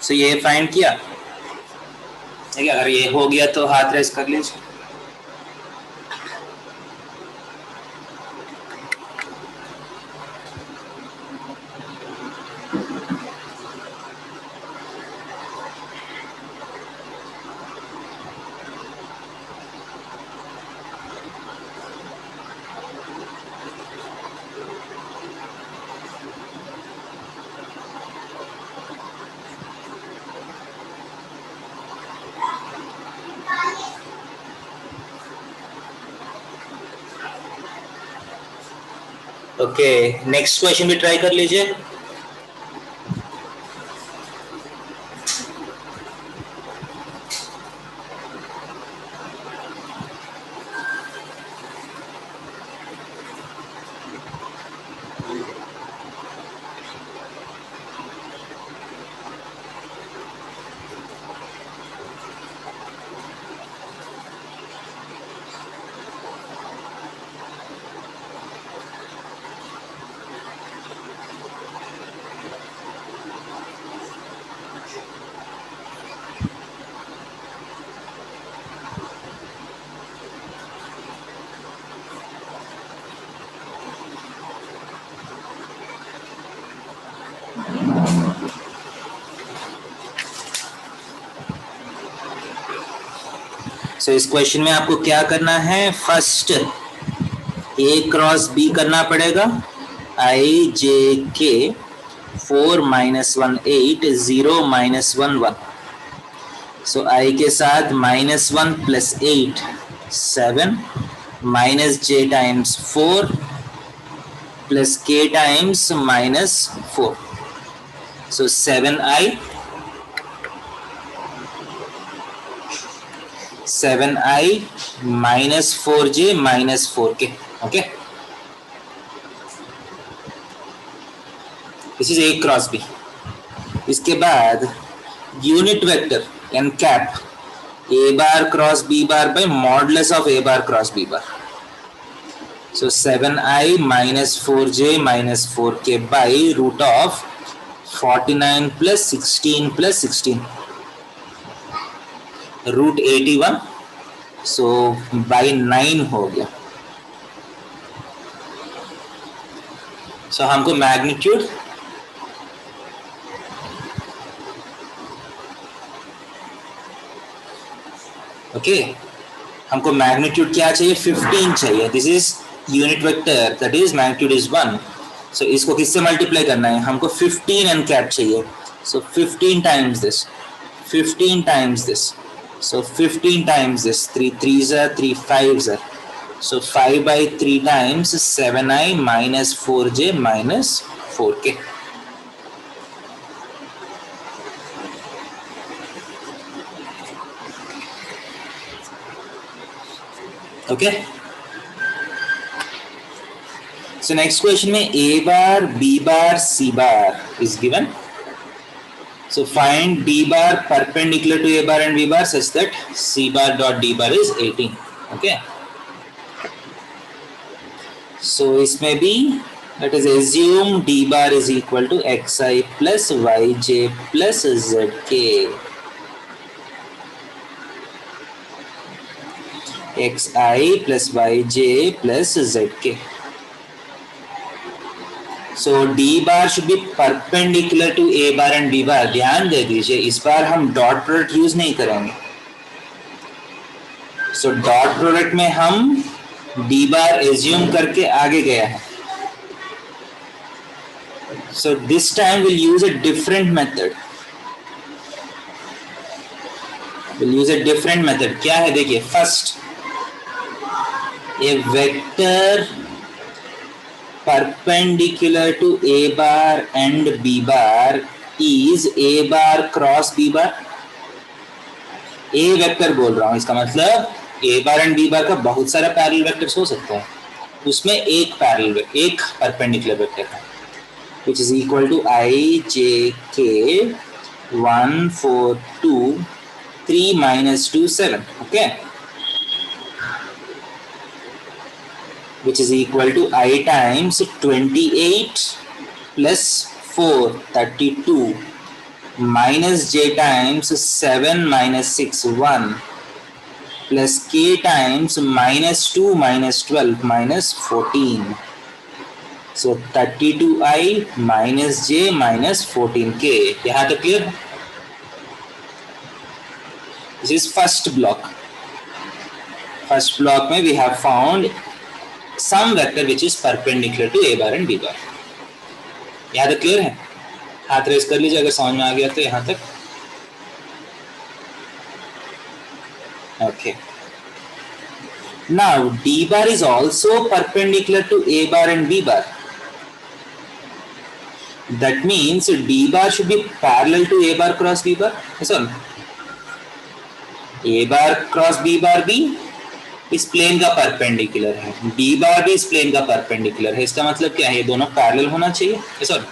So ये फाइंड किया, ठीक है। अगर ये हो गया तो हाथ रेस कर लीजिए। ओके, नेक्स्ट क्वेश्चन भी ट्राई कर लीजिए. सो इस क्वेश्चन में आपको क्या करना है, फर्स्ट ए क्रॉस बी करना पड़ेगा. आई जे के 4 माइनस 1 8 0 माइनस 1 1. सो आई के साथ माइनस 1 प्लस 8 7 माइनस जे टाइम्स 4 प्लस के times minus 4. So 7i minus 4j minus 4k. Okay, this is a cross b. इसके बाद unit vector n cap a bar cross b bar by modulus of a bar cross b bar. So 7i minus 4j minus 4k by root of 49 plus 16 plus 16 root 81. So by 9 हो गया. So हमको magnitude okay हमको magnitude क्या चाहिए, 15 चाहिए. This is unit vector, that is magnitude is 1. सो इसको किससे multiply करना है, हमको 15 एन कैप चाहिए. सो 15 times this, 15 times this. So 15 times this, 3 3s are 3 5s are. So 5 by 3 times 7i minus 4j minus 4k. Okay. So next question में a bar, b bar, c bar is given. So find d bar perpendicular to a bar and b bar such that c bar dot d bar is 18. Okay. So इसमें भी let us assume d bar is equal to xi plus yj plus zk. xi plus yj plus zk. So d bar should be perpendicular to a bar and b bar. ध्यान दे दीजिए, इस बार हम dot product use नहीं करेंगे. So dot product में हम d bar assume करके आगे गया है. So this time we'll use a different method. We'll use a different method. क्या है देखिए, first a vector perpendicular to a bar and b bar is a bar cross b bar. a vector बोल रहा हूं, इसका मतलब a bar and b bar का बहुत सारा पैरेलल वेक्टर्स हो सकता है, उसमें एक पैरेलल एक परपेंडिकुलर वेक्टर है which is equal to I j k 1 4 2 3 minus 2 7. Okay, which is equal to I times 28 plus 4 32 minus j times 7 minus 6 1 plus k times minus 2 minus 12 minus 14. So 32i minus j minus 14k. यहाँ तक clear? This is first block. First block में we have found some vector which is perpendicular to a bar and b bar. यहाँ तक clear है? हाथ race कर लीजिए अगर समझ में आ गया तो यहाँ तक. Okay. Now d bar is also perpendicular to a bar and b bar. That means D bar should be parallel to A bar cross B bar. Yes or no? A bar cross B bar भी इस plane का perpendicular है, D बार भी इस plane का perpendicular है. इसका मतलब क्या है? ये दोनों पैरेलल होना चाहिए. Yes or no?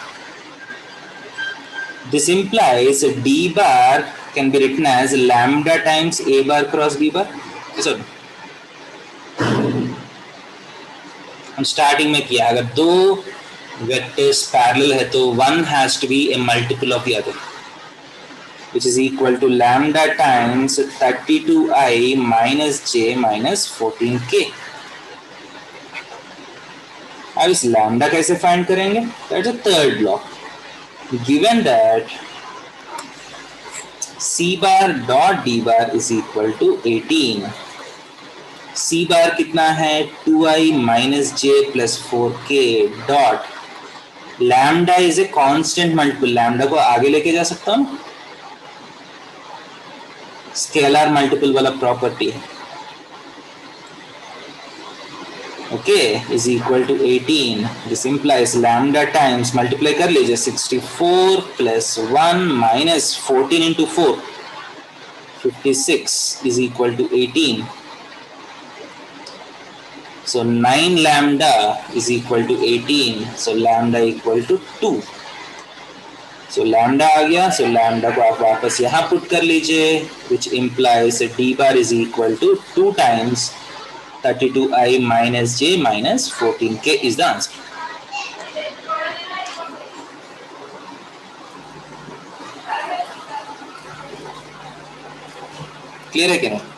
This implies D bar can be written as lambda times A bar cross B bar. Yes or no? हम स्टार्टिंग में किया, अगर दो वेक्टर्स पैरेलल है तो one has to be a multiple of the other, which is equal to lambda times 32i minus j minus 14k. अब इस lambda कैसे फाइंड करेंगे? That's the third block. Given that c bar dot d bar is equal to 18. c bar कितना है? 2i minus j plus 4k dot lambda is a constant multiple. lambda को आगे लेके जा सकता हूँ, स्केलर मल्टीपल वाला प्रॉपर्टी है. Okay, is equal to 18. This implies lambda times, multiply कर लीजिए, 64 plus 1 minus 14 into 4 56 is equal to 18. So 9 lambda is equal to 18. So lambda equal to 2. So lambda आ गया. सो लैम्डा को आप वापस यहाँ पुट कर लीजिए, which implies d bar is equal to 2 times 32i minus j minus 14k is the answer. Clear है क्या? नहीं?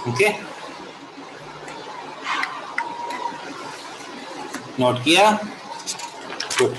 ओके, नोट किया? Good.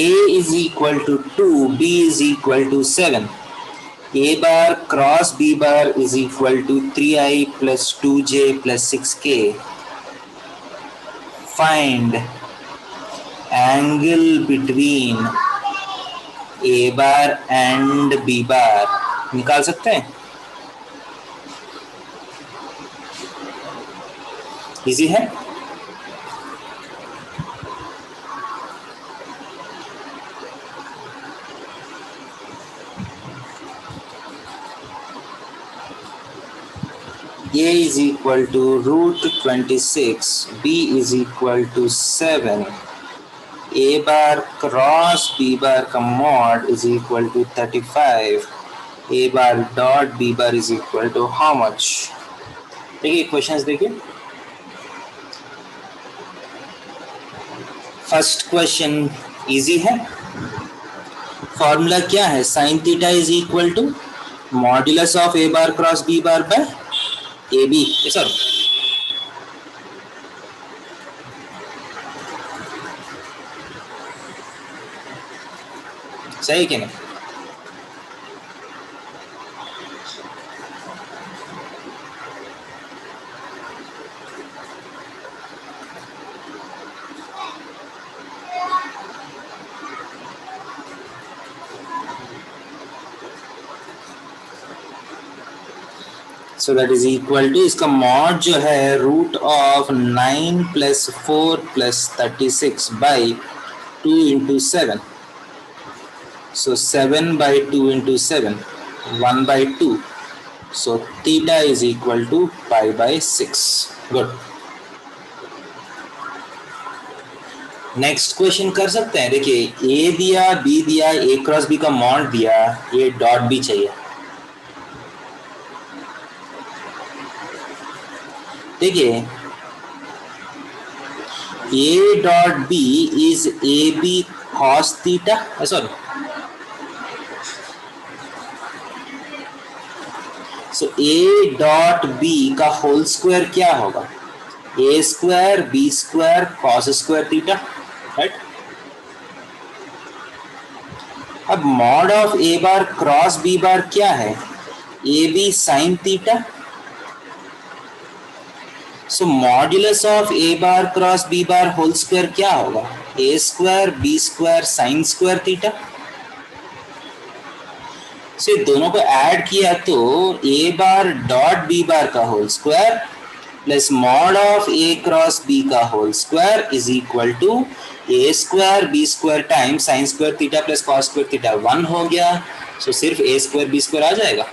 A is equal to 2, B is equal to 7. A bar cross B bar is equal to 3i plus 2j plus 6k. Find angle between A bar and B bar. निकाल सकते हैं? Easy है? A is equal to root 26, B is equal to 7, A bar cross B bar का mod is equal to 35, A bar dot B bar is equal to how much? देखिए questions देखिए. First question easy है. Formula क्या है? Sine theta is equal to modulus of A bar cross B bar by AB. Sir सही क्या नहीं? So that is equal to, इसका mod जो है root of 9 plus 4 plus 36 by 2 into 7. So 7 by 2 into 7 1 by 2. So theta is equal to pi by 6. Good. Next question कर सकते हैं. देखिए ए दिया, बी दिया, ए क्रॉस बी का मॉड दिया, ये डॉट भी चाहिए. देखिए A dot B is AB cos theta, sorry, so A dot B का होल स्क्वायर क्या होगा? A square B square cos square theta, right? अब mod of A bar cross B bar क्या है? AB sin theta. So modulus of A bar cross B bar whole square क्या होगा? A square B square sine square theta. So दोनों को add किया तो A bar dot B bar का whole square plus mod of A cross B का whole square is equal to A square B square times sine square theta plus cos square theta 1 हो गया. So सिर्फ A square B square आ जाएगा.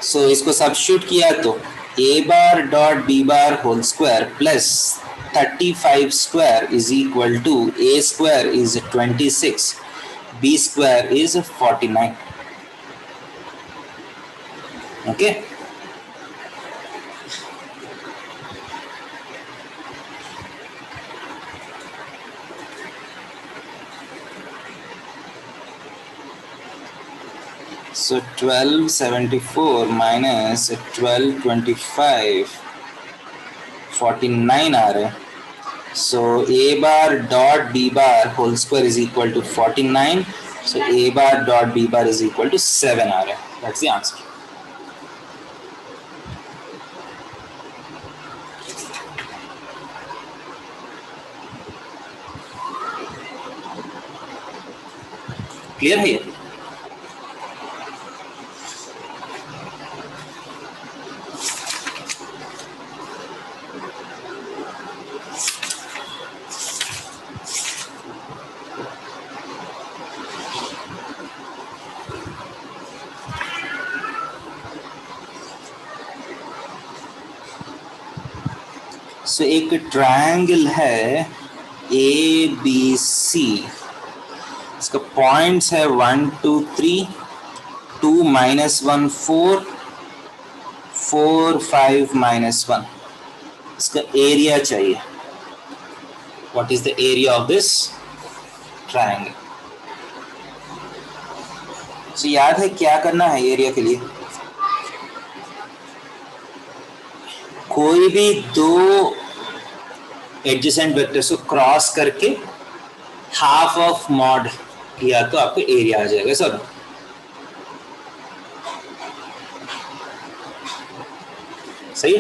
So इसको substitute किया तो A bar dot B bar whole square plus 35 square is equal to A square is 26, B square is 49. Okay, so 1274 minus 1225 49 आ रहे हैं. So A bar dot B bar whole square is equal to 49. So A bar dot B bar is equal to 7 आ रहे हैं. That's the answer. Clear है ये? सो एक triangle है ABC. इसका पॉइंट्स है 1 2 3 2 -1 4 4 5 -1. इसका एरिया चाहिए. What is the area of this triangle? So याद है क्या करना है एरिया के लिए? कोई भी दो एडजेसेंट वेक्टर्स को क्रॉस करके हाफ ऑफ मॉड किया तो आपको एरिया आ जाएगा. सर सही.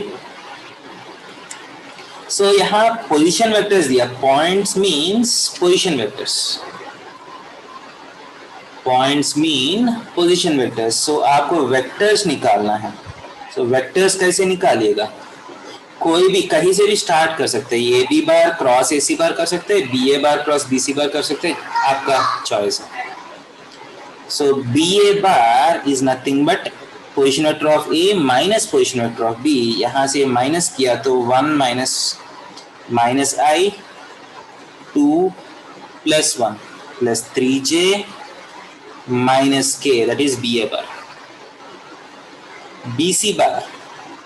सो यहाँ पोजीशन वेक्टर्स दिया. Points means position vectors. Points mean position vectors. So आपको वेक्टर्स निकालना है. सो वेक्टर्स कैसे निकालिएगा? कोई भी कहीं से भी स्टार्ट कर सकते हैं. A B bar cross A C bar कर सकते हैं, बी ए bar cross B C bar कर सकते हैं, आपका चॉइस है. So B A bar is nothing but position vector of A minus position vector of B. यहाँ से माइनस किया तो 1 minus i 2 plus 1 plus 3j minus K, that is B A bar. B C bar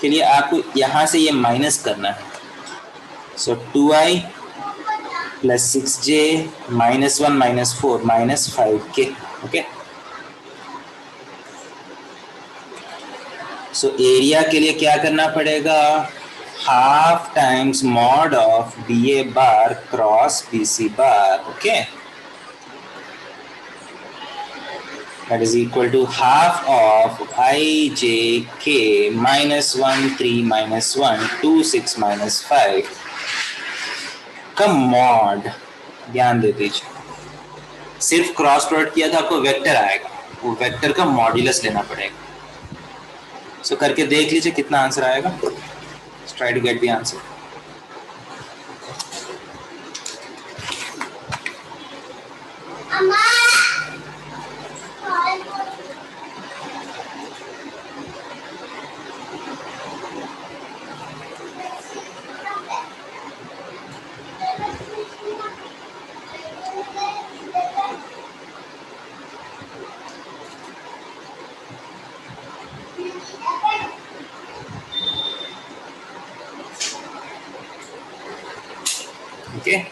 के लिए आपको यहां से ये माइनस करना है. So 2i plus 6j -1 -4 -5k. Okay, so area के लिए क्या करना पड़ेगा? Half times mod of b A bar cross B C bar. Okay, that is equal to half of ijk -1 3 -1 2 6 -5 का मॉड. ध्यान दे दीजिए, सिर्फ क्रॉस प्रोडक्ट किया था आपको वेक्टर आएगा, वो वेक्टर का मॉड्यूलस लेना पड़ेगा. सो करके देख लीजिए कितना आंसर आएगा. Try to get the answer. Okay.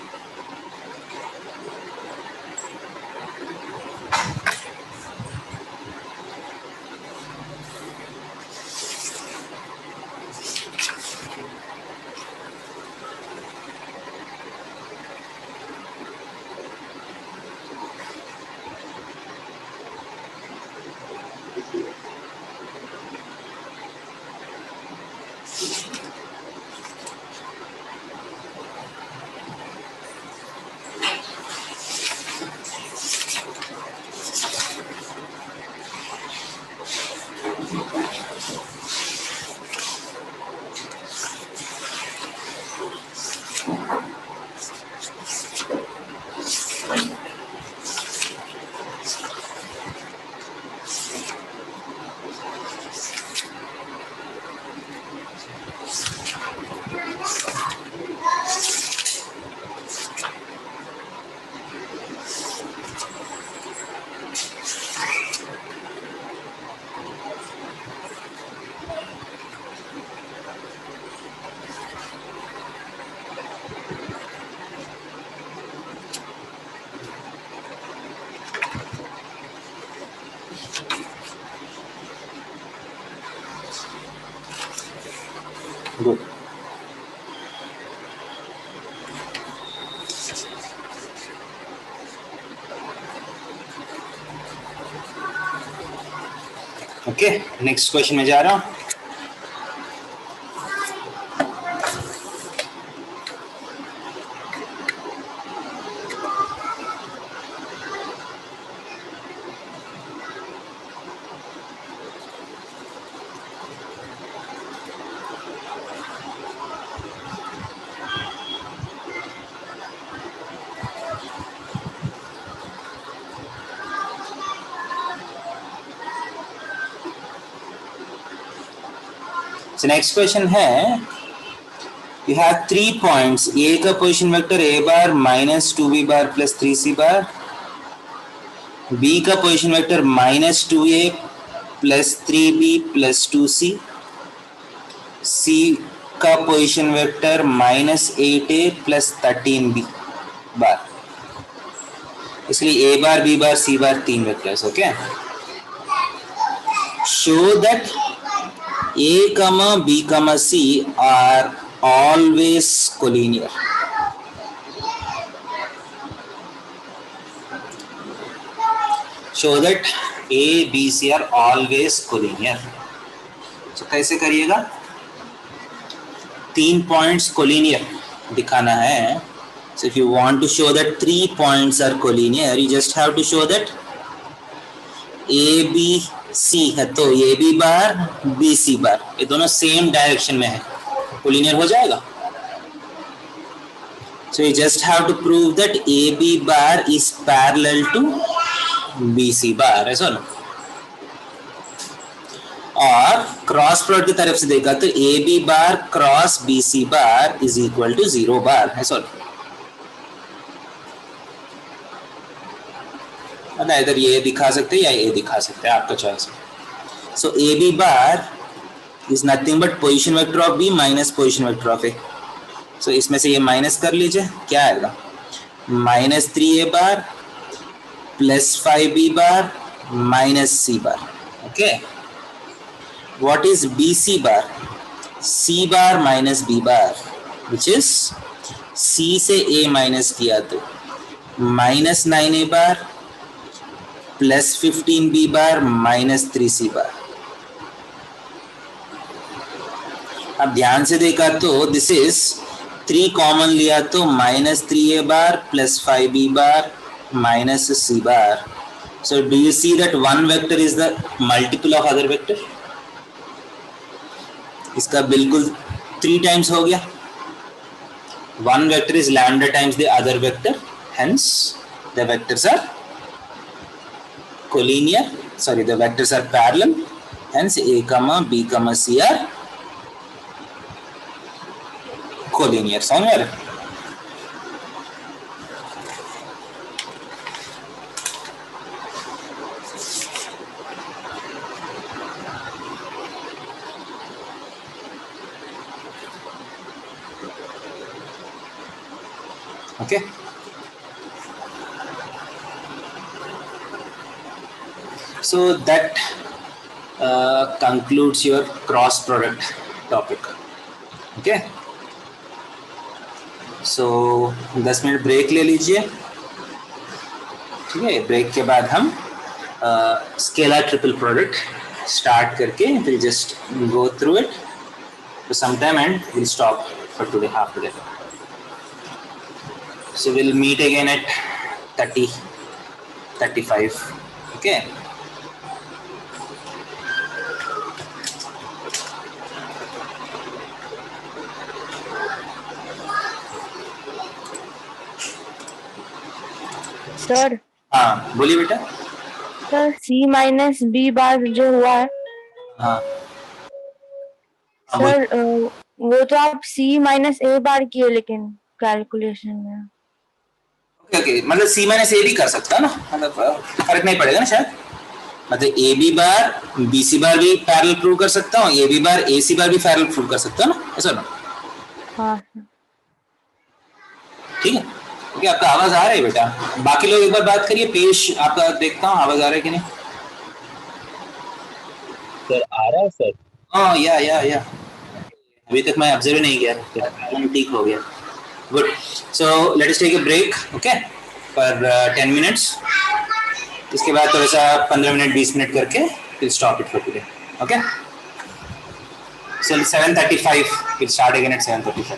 Good. Okay, next question में जा रहा हूं. So next question है, you have 3 points. A का position vector a bar minus 2b bar plus 3c bar, b का position vector minus 2a plus 3b plus 2c, c का position vector minus 8a plus 13b बार. इसलिए a bar b bar c bar 3 vectors. Okay, show that A, B, C are always collinear. Show that A, B, C are always collinear. So कैसे करिएगा? 3 points collinear दिखाना है. So if you want to show that 3 points are collinear, you just have to show that A, B, C है तो a B bar B सी बार ये दोनों same direction में है, कोलिनियर हो जाएगा. So you just have to prove that A B bar is parallel to B C bar, ऐसा ना. और क्रॉस प्रोडक्ट की तरफ से देखा तो a B bar cross B C bar is equal to 0 bar, ऐसा ना. इधर ये दिखा सकते हैं या ये दिखा सकते हैं, आपका चॉइस है. So A B bar is nothing but position vector of B minus position vector of A. So इसमें से ये माइनस कर लीजिए, क्या आएगा? Minus 3a bar plus 5b bar minus c bar. Okay, what is B C bar? c bar minus b bar, which is c से a minus किया तो minus 9a bar plus 15b bar minus 3c bar. अब ध्यान से देखा तो this is 3 common लिया तो minus 3a bar plus 5b bar minus c bar. So do you see that one vector is the multiple of other vector? इसका बिल्कुल 3 times हो गया. One vector is lambda times the other vector, hence the vectors are collinear, sorry, the vectors are parallel, hence A, B, C are collinear. Somewhere Okay. So that concludes your cross product topic. Okay. So 10 minute break ले लीजिए, ठीक है। Break के बाद हम scalar triple product start करके फिर just go through it for some time and we'll stop for today, half today. So we'll meet again at 30, 35. Okay. Sir. हाँ बोलिए बेटा। सर C माइनस B बार जो हुआ है, हाँ सर वो तो आप C माइनस A बार किए लेकिन कैलकुलेशन में। ओके ओके, मतलब सी माइनस ए भी कर सकता है ना, मतलब फर्क नहीं पड़ेगा ना शायद। मतलब ए बी बार बी सी बार भी पैरेलल प्रूव कर सकता हूँ, ए बी बार ए सी बार भी पैरेलल प्रूव कर सकता हूँ ना, ऐसा ना। हाँ ठीक है। ओके, आपका आवाज आ रहा है बेटा। बाकी लोग एक बार बात करिए, पेश आपका देखता हूँ आवाज आ रहा है कि नहीं। सर आ रहा है सर। हाँ या अभी तक मैं ऑब्जर्व नहीं किया, ठीक हो गया। Good. So let us take a break, okay, for 10 minutes. इसके बाद थोड़ा सा 15 मिनट 20 मिनट करके will stop it for today. Okay, so 7:35 will start again at 7:35।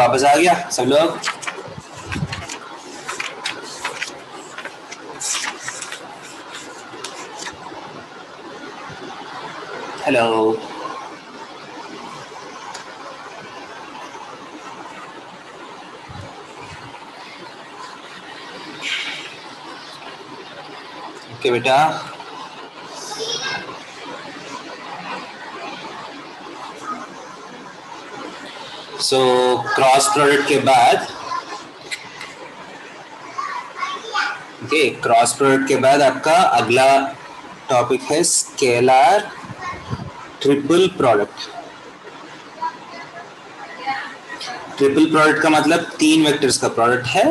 वापस आ गया सब लोग? हेलो, ओके बेटा। सो क्रॉस प्रोडक्ट के बाद, ओके, क्रॉस प्रोडक्ट के बाद आपका अगला टॉपिक है scalar triple product. Triple product का मतलब 3 वेक्टर्स का प्रोडक्ट है।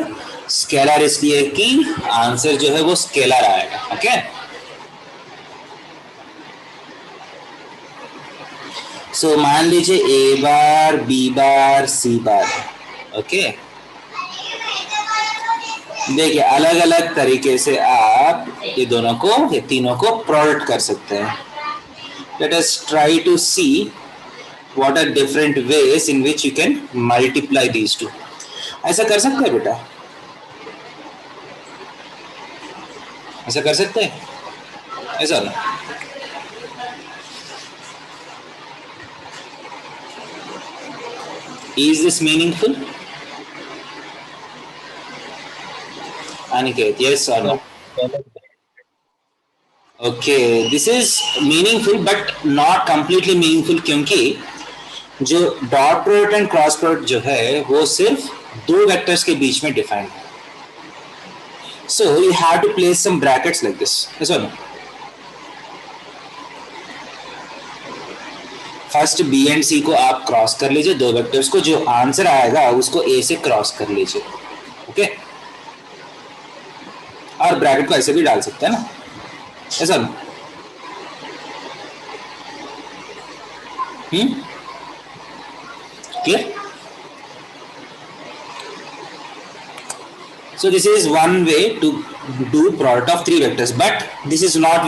स्केलर इसलिए कि आंसर जो है वो स्केलर आएगा। ओके, सो मान लीजिए ए बार, बी बार, सी बार। ओके, देखिए अलग अलग तरीके से आप ये दोनों को, ये तीनों को प्रोडक्ट कर सकते हैं। Let us try to see what are different ways in which you can multiply these two. ऐसा कर सकते हैं बेटा? ऐसा कर सकते हैं? ऐसा ना? Is this meaningful? Aniket, yes or no? Okay, this is meaningful but not completely meaningful क्योंकि जो dot product and cross product जो है वो सिर्फ 2 वेक्टर्स के बीच में डिफाइंड है। So you have to place some brackets like this. ऐसा नो, फर्स्ट बी एंड सी को आप क्रॉस कर लीजिए 2 वेक्टर्स को, जो आंसर आएगा उसको ए से क्रॉस कर लीजिए। ओके, और ब्रैकेट को ऐसे भी डाल सकते हैं ना, ऐसा no. Clear? So this is one way to do product of 3 vectors, but this is not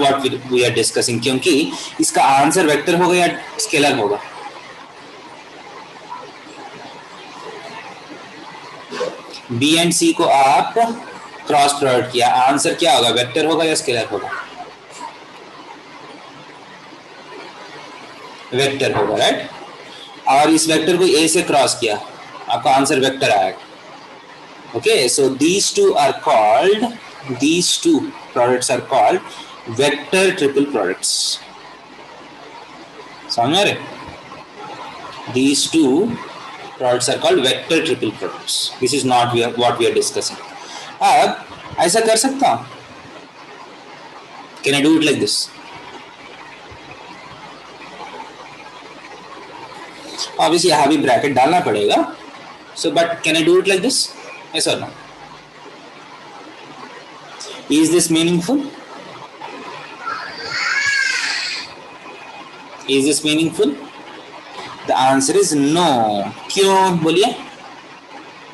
what we are discussing क्योंकि इसका आंसर वेक्टर होगा या स्केलर होगा? बी एंड सी को आप क्रॉस प्रोडक्ट किया, आंसर क्या होगा? वेक्टर होगा या स्केलर होगा? वेक्टर होगा, राइट? और इस वेक्टर को ए से क्रॉस किया, आपका आंसर वेक्टर आएगा। Okay, so these two products are called vector triple products. समझ आ रहे? These 2 products are called vector triple products. This is not what we are discussing. अब ऐसा कर सकता हूं? Can I do it like this? Obviously यहाँ भी bracket डालना पड़ेगा। So but can I do it like this? Yes or no? Is this meaningful? Is this meaningful? The answer is no. क्यों बोलिए?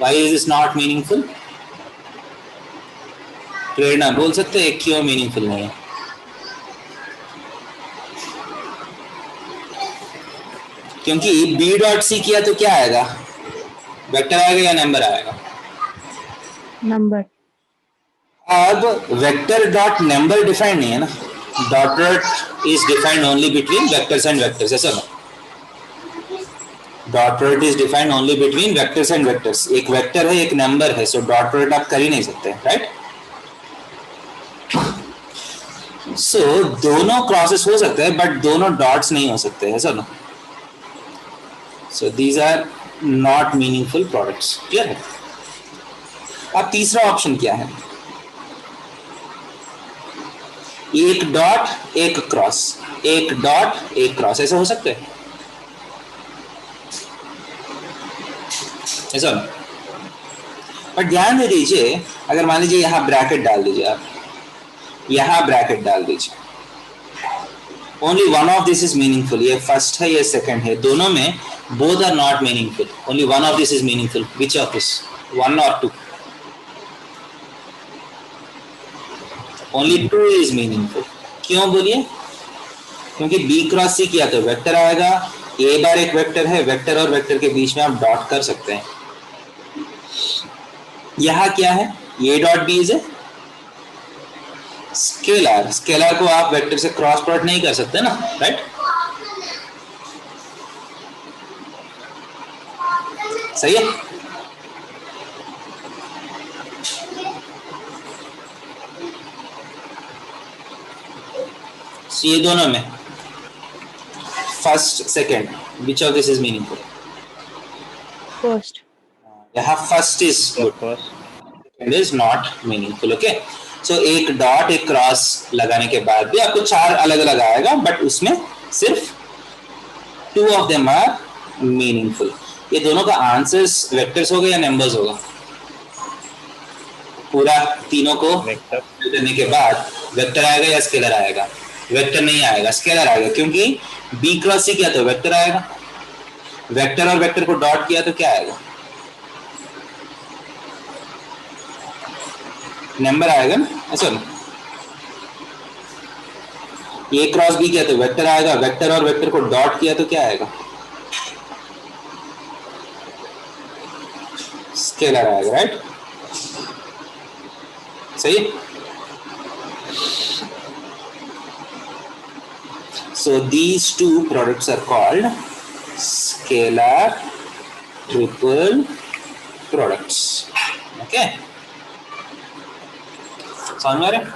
Why is this not meaningful? प्रेरणा बोल सकते हैं क्यों meaningful नहीं है? क्योंकि बी डॉट सी किया तो क्या आएगा? वेक्टर आएगा या नंबर आएगा? नंबर। अब वेक्टर डॉट नंबर डिफाइंड नहीं है ना, dot product is defined only between vectors and vectors. ऐसा ना, dot product is defined only between vectors and vectors. एक वेक्टर है, एक नंबर है, सो डॉट प्रोडक्ट आप कर ही नहीं सकते, राइट? सो दोनों क्रॉसेस हो सकते हैं बट दोनों डॉट्स नहीं हो सकते, ऐसा ना। So these are not meaningful products. Clear है? अब तीसरा ऑप्शन क्या है? एक डॉट एक क्रॉस, एक डॉट एक क्रॉस, ऐसा हो सकता है? ऐसा ना। पर ध्यान दे दीजिए, अगर मान लीजिए यहां ब्रैकेट डाल दीजिए, आप यहां ब्रैकेट डाल दीजिए, only one of this is meaningful. ये फर्स्ट है, ये सेकंड है, दोनों में both are not meaningful, only one of this is meaningful. Which of this? 1 और 2? Only 2 is meaningful. क्यों बोलिए? क्योंकि बी क्रॉस सी किया तो वेक्टर आएगा, ए बार एक वेक्टर है, वेक्टर और वेक्टर के बीच में आप डॉट कर सकते हैं। यहां क्या है, a dot b is a scalar. Scalar को आप वेक्टर से क्रॉस प्रोडक्ट नहीं कर सकते ना, राइट? सही है। ये दोनों में first second which of this is meaningful? First. यहाँ first is good, second is not meaningful. Okay, so एक डॉट एक क्रॉस लगाने के बाद भी आपको 4 अलग अलग आएगा, बट उसमें सिर्फ 2 ऑफ देम आर मीनिंगफुल। ये दोनों का आंसर्स वेक्टर्स होगा या नंबर्स होगा? पूरा तीनों को वेक्टर करने के बाद वेक्टर आएगा या स्केलर आएगा? वेक्टर नहीं आएगा, स्केलर आएगा, क्योंकि बी क्रॉस सी किया तो वेक्टर आएगा, वेक्टर और वेक्टर को डॉट किया तो क्या आएगा? नंबर आएगा ना, ऐसा ना? ए क्रॉस बी किया तो वेक्टर आएगा, वेक्टर और वेक्टर को डॉट किया तो क्या आएगा? स्केलर आएगा, राइट? सही। So these two products are called scalar triple products. Okay. समझ में आ रहा है?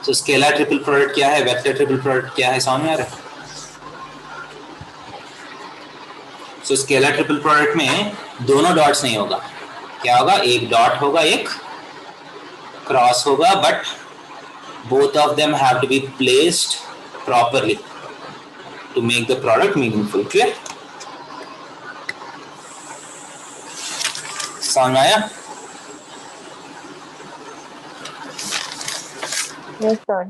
So scalar triple product क्या है, vector triple product क्या है, समझ में आ रहा है? So scalar triple product में दोनों डॉट्स नहीं होगा, क्या होगा? एक डॉट होगा, एक क्रॉस होगा, but both of them have to be placed properly to make the product meaningful. Clear? समझ आया? Yes, sir.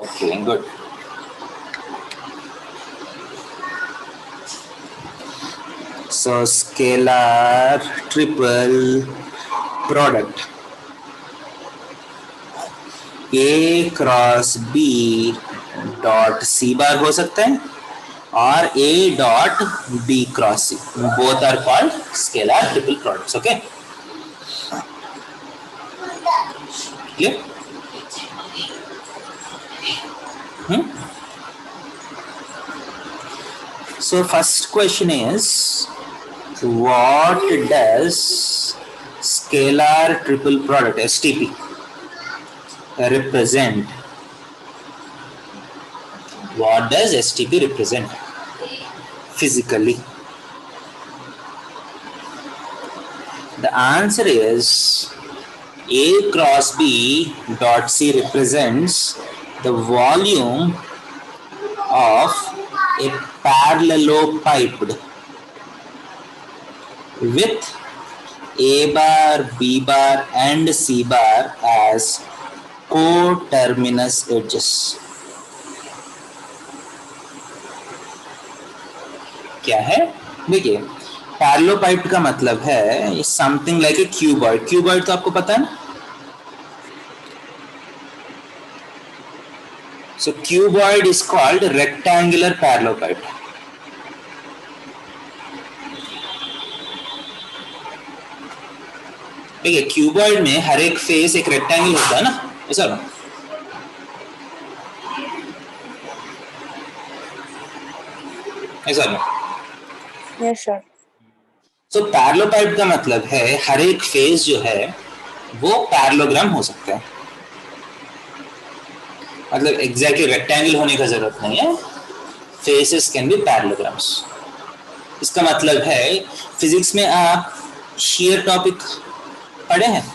Okay, good. So scalar triple product A cross B dot C बार हो सकता है और A dot B cross C, both are called scalar triple products. Okay? Clear? So first question is, what does scalar triple product STP represent? What does STP represent physically? The answer is A cross B dot C represents the volume of a parallelepiped with A bar, B bar and C bar as coterminous edges. क्या है? देखिए, पैरेललोपाइड का मतलब है something like a cuboid. Cuboid तो आपको पता है ना? So cuboid is called rectangular parallelepiped. ठीक है, क्यूबॉइड में हर एक फेस एक रेक्टेंगल होता है ना, ऐसा ना? ऐसा ना? Yes, sir. So पैरेललोपाइड का मतलब है हर एक फेस जो है वो पैरेललोग्राम हो सकता है, मतलब एग्जैक्टली रेक्टेंगल होने का जरूरत नहीं है, फेसेस कैन बी पैरेललोग्राम्स। इसका मतलब है फिजिक्स में आप shear टॉपिक पढ़े हैं?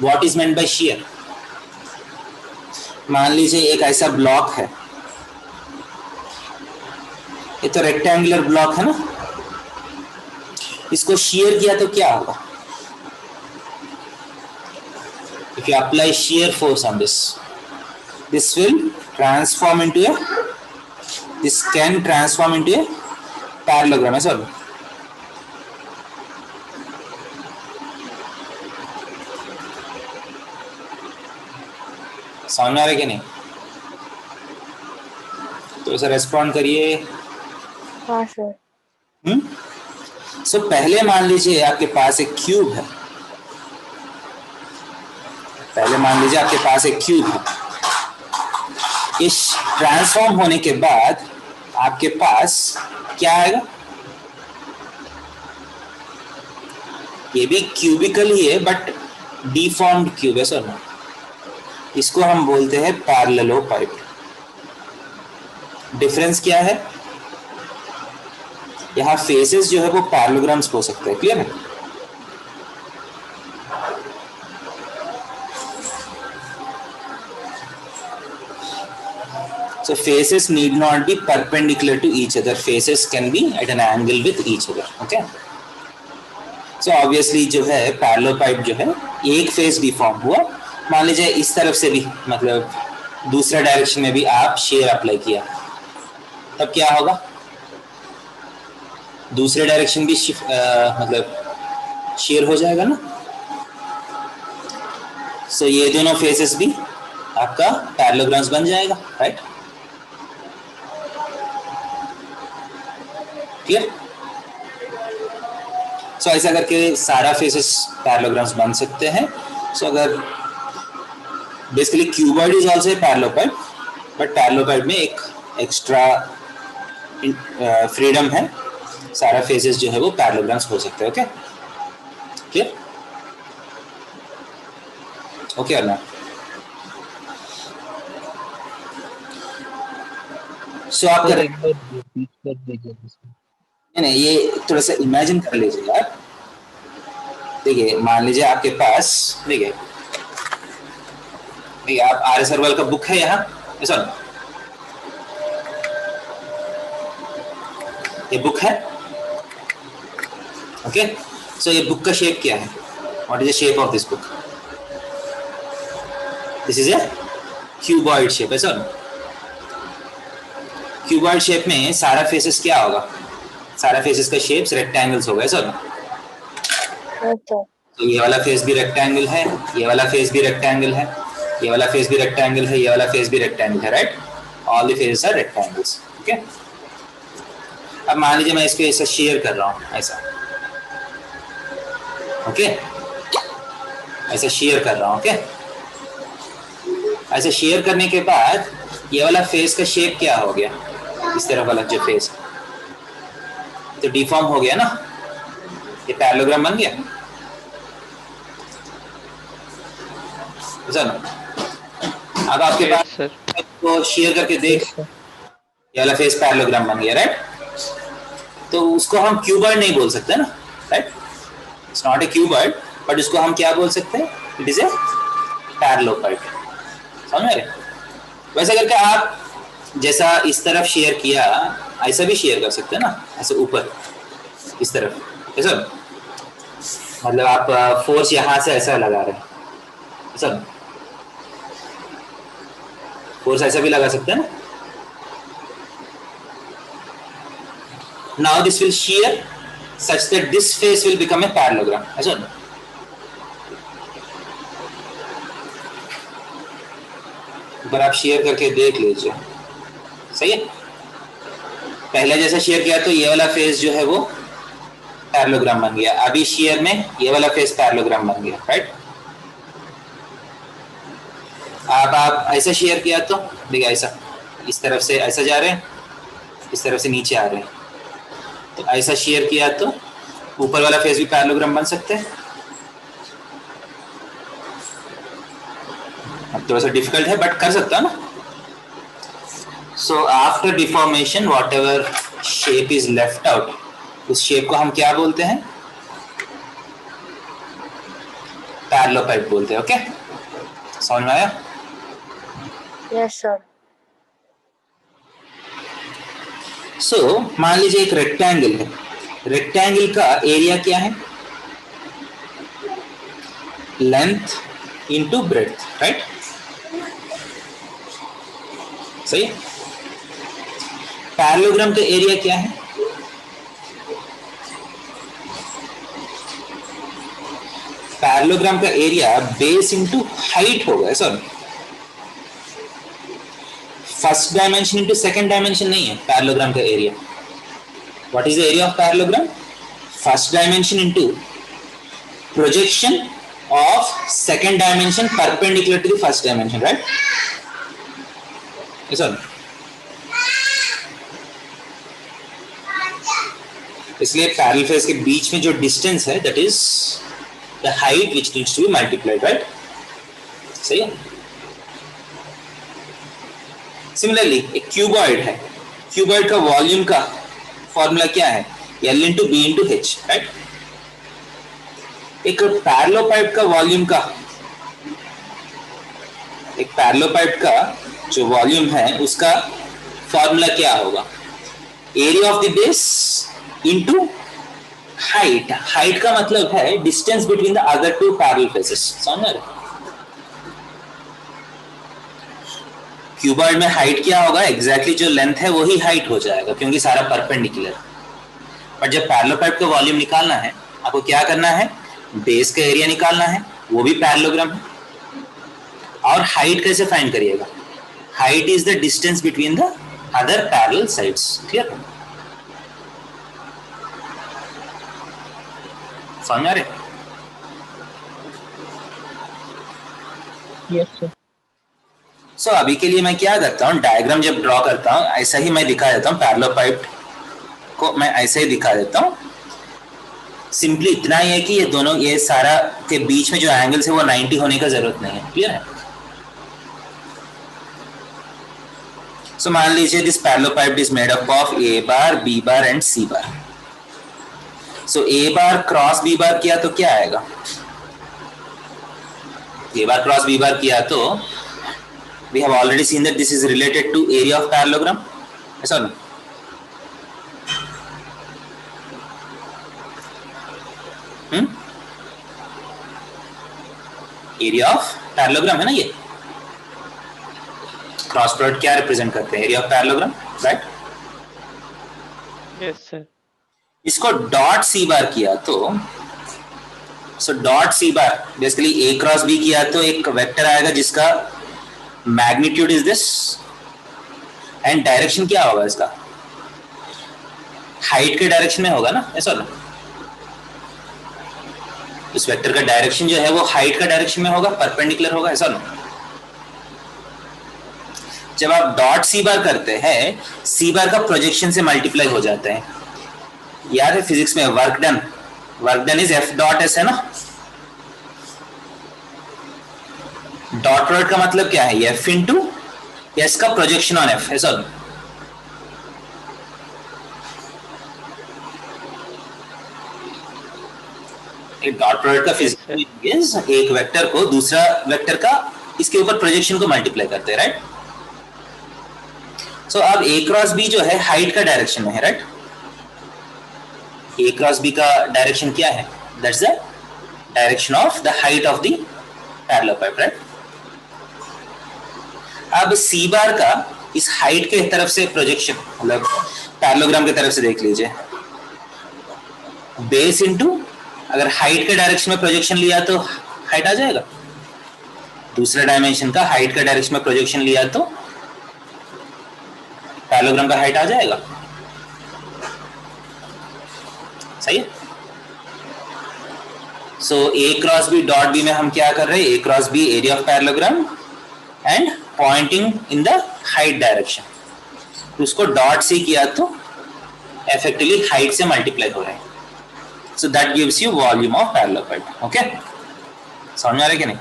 What is meant by shear? मान लीजिए एक ऐसा ब्लॉक है, ये तो रेक्टेंगुलर ब्लॉक है ना, इसको shear किया तो क्या होगा? If you apply shear force on this, this will transform into a, this can transform into a parallelogram, ऐसा होगा? समझ आ रहा है कि नहीं? तो सर रेस्पॉन्ड करिए। हाँ सर। सो पहले मान लीजिए आपके पास एक क्यूब है, पहले मान लीजिए आपके पास एक क्यूब है। इस ट्रांसफॉर्म होने के बाद आपके पास क्या आएगा? ये भी क्यूबिकल ही है बट डिफॉर्म्ड क्यूब है सर। इसको हम बोलते हैं पैरेललोपाइड। डिफरेंस क्या है? यहाँ फेसेस जो है वो पैरेललोग्राम्स हो सकते हैं। क्लियर है? So faces need not be perpendicular to each other. Faces can be at an angle with each other. Okay? So obviously जो है पैरेललोपाइड जो है एक फेस डिफॉर्म हुआ। मान लीजिए इस तरफ से भी, मतलब दूसरा डायरेक्शन में भी आप शेयर अप्लाई किया, तब क्या होगा? दूसरे डायरेक्शन भी मतलब शेयर हो जाएगा ना। सो ये दोनों फेसेस भी आपका पैरेललोग्राम्स बन जाएगा। राइट? क्लियर? सो ऐसा करके सारा फेसेस पैरेललोग्राम्स बन सकते हैं। सो अगर basically cuboid is also a parallelepiped, but parallelepiped में एक एक्स्ट्रा फ्रीडम है, सारा फेसेस जो है वो पैरेललोग्राम्स हो सकते हैं। ओके? क्लियर? ओके और ना? सो आप नहीं, ये थोड़ा सा इमेजिन कर लीजिए आप। देखिए मान लीजिए आपके पास, देखिए आप आर्य सरवाल का बुक है यहाँ, ऐसा ये बुक है। ओके? सो ये बुक का शेप क्या है? What is the shape of this book? This is A cuboid shape. ऐसा क्यूबॉइड शेप में सारा फेसेस क्या होगा? सारा फेसेस का शेप्स रेक्टेंगल्स होगा। ऐसा तो ये वाला फेस भी रेक्टेंगल है, ये वाला फेस भी रेक्टेंगल है, ये वाला फेस भी रेक्टेंगल है, ये वाला फेस भी रेक्टेंगल है। Right? All the faces are rectangles. Okay? अब मान लीजिए मैं इसको ऐसा शेयर कर रहा हूं, ऐसा। ओके? ऐसा शेयर कर रहा हूं। ओके? ऐसे शेयर करने के बाद ये वाला फेस का शेप क्या हो गया? इस तरफ वाला जो फेस तो डिफॉर्म हो गया ना, ये पैरेललोग्राम बन गया। ना? अब आपके पास तो शेयर करके देख, ये वाला फेस पैरेललोग्राम बन गया। राइट? तो उसको हम क्यूबॉइड नहीं बोल सकते ना। Right? It's not a cuboid, but इसको हम क्या बोल सकते हैं? It is a parallelepiped. समझ रहे? वैसे करके आप जैसा इस तरफ शेयर किया, ऐसा भी शेयर कर सकते हैं ना, ऐसे ऊपर इस तरफ। ऐसा मतलब आप फोर्स यहां से ऐसा लगा रहे हैं, ऐसा फोर्स ऐसा भी लगा सकते हैं ना। Now this will share such that this face will become a parallelogram. ऐसा ऊपर आप शेयर करके देख लीजिए। सही है? पहले जैसा शेयर किया तो ये वाला फेस जो है वो पैरेललोग्राम बन गया, अभी शेयर में ये वाला फेस पैरेललोग्राम बन गया। राइट? आप ऐसा शेयर किया तो देखिए, ऐसा इस तरफ से ऐसा जा रहे हैं, इस तरफ से नीचे आ रहे हैं। तो ऐसा शेयर किया तो ऊपर वाला फेस भी पैरेललोग्राम बन सकते हैं। अब थोड़ा सा डिफिकल्ट है बट कर सकता है ना। So after deformation what ever shape is left out, उस शेप को हम क्या बोलते हैं? पैरेललोपाइड बोलते हैं। ओके? समझ में आया? Yes sir. सो मान लीजिए एक रेक्टेंगल है, रेक्टेंगल का एरिया क्या है? Length into breadth. राइट? सही? पैरेललोग्राम का एरिया क्या है? पैरेललोग्राम का एरिया बेस इंटू हाइट होगा। Sir first dimension into second dimension नहीं है पैरेललोग्राम का area. What is the area of parallelogram? First dimension into projection of second dimension perpendicular to the first dimension, right? Yes or no? इसलिए parallel face के बीच में जो distance है that is the height which needs to be multiplied, right? सही है. Similarly एक cuboid है. क्यूबॉइड का वॉल्यूम का फॉर्मूला क्या है? L into B into H, right? एक पैरेललोपाइप का वॉल्यूम का, एक पैरेललोपाइप का जो वॉल्यूम है उसका फॉर्मूला क्या होगा? Area of the base into height. Height का मतलब है distance between the other two parallel faces. समझ रहे? क्यूबॉइड में हाइट क्या होगा? एग्जैक्टली जो लेंथ है वही हाइट हो जाएगा क्योंकि सारा परपेंडिकुलर. पर जब पैरेललोपाइप का वॉल्यूम निकालना है आपको क्या करना है? बेस का एरिया निकालना है, वो भी पैरेललोग्राम है. और हाइट कैसे फाइंड करिएगा? Height is the distance between the other parallel sides. Clear? समझ आ रहे? Yes sir. सो अभी के लिए मैं क्या करता हूँ, डायग्राम जब ड्रॉ करता हूँ ऐसा ही मैं दिखा देता हूँ. पैरेललोपाइप को मैं ऐसे ही दिखा देता हूँ. सिंपली इतना ही है कि ये दोनों, ये सारा के बीच में जो एंगल्स है वो 90 होने का जरूरत नहीं है. क्लियर है? सो मान लीजिए this parallelepiped is made up of A bar, B bar and C bar. So A bar cross B bar किया तो क्या आएगा? ए बार क्रॉस बी बार किया तो we have already seen that this is related to area of parallelogram. ऐसा ना? Area of parallelogram है ना. ये क्रॉस प्रोडक्ट क्या रिप्रेजेंट करते हैं? Area of parallelogram, right? Yes sir. इसको डॉट सी बार किया तो, सो डॉट सी बार बेसिकली ए क्रॉस बी किया तो एक वेक्टर आएगा जिसका magnitude is this and direction क्या होगा इसका? हाइट के डायरेक्शन में होगा ना. ऐसा ना? इस वेक्टर का डायरेक्शन जो है वो हाइट का डायरेक्शन में होगा, परपेंडिकुलर होगा. ऐसा ना? जब आप डॉट सी बार करते हैं, सी बार का प्रोजेक्शन से मल्टीप्लाई हो जाते हैं. याद है फिजिक्स में work done is F dot S है ना. डॉट प्रोडक्ट का मतलब क्या है? एफ इंटू एस का प्रोजेक्शन ऑन एफ. ऐसा ना? डॉट प्रोडक्ट का फिजिक्स एक वेक्टर को दूसरा वेक्टर का इसके ऊपर प्रोजेक्शन को मल्टीप्लाई करते हैं, राइट? सो अब ए क्रॉस बी जो है हाइट का डायरेक्शन में है, राइट? ए क्रॉस बी का डायरेक्शन क्या है? That's the direction of the height of the parallelepiped, right? अब सी बार का इस हाइट के तरफ से प्रोजेक्शन, मतलब पैरेललोग्राम की तरफ से देख लीजिए. बेस इंटू अगर हाइट के डायरेक्शन में प्रोजेक्शन लिया तो हाइट आ जाएगा. दूसरा डायमेंशन का हाइट का डायरेक्शन में प्रोजेक्शन लिया तो पैरेललोग्राम का हाइट आ जाएगा. सही है? So A cross B dot B में हम क्या कर रहे हैं? A cross B area of parallelogram and pointing in the height direction. उसको डॉट से किया तो इफेक्टिवली हाइट से मल्टीप्लाई हो रहा है. So that gives you volume of parallelepiped. Okay? समझ में आ रहा है कि नहीं?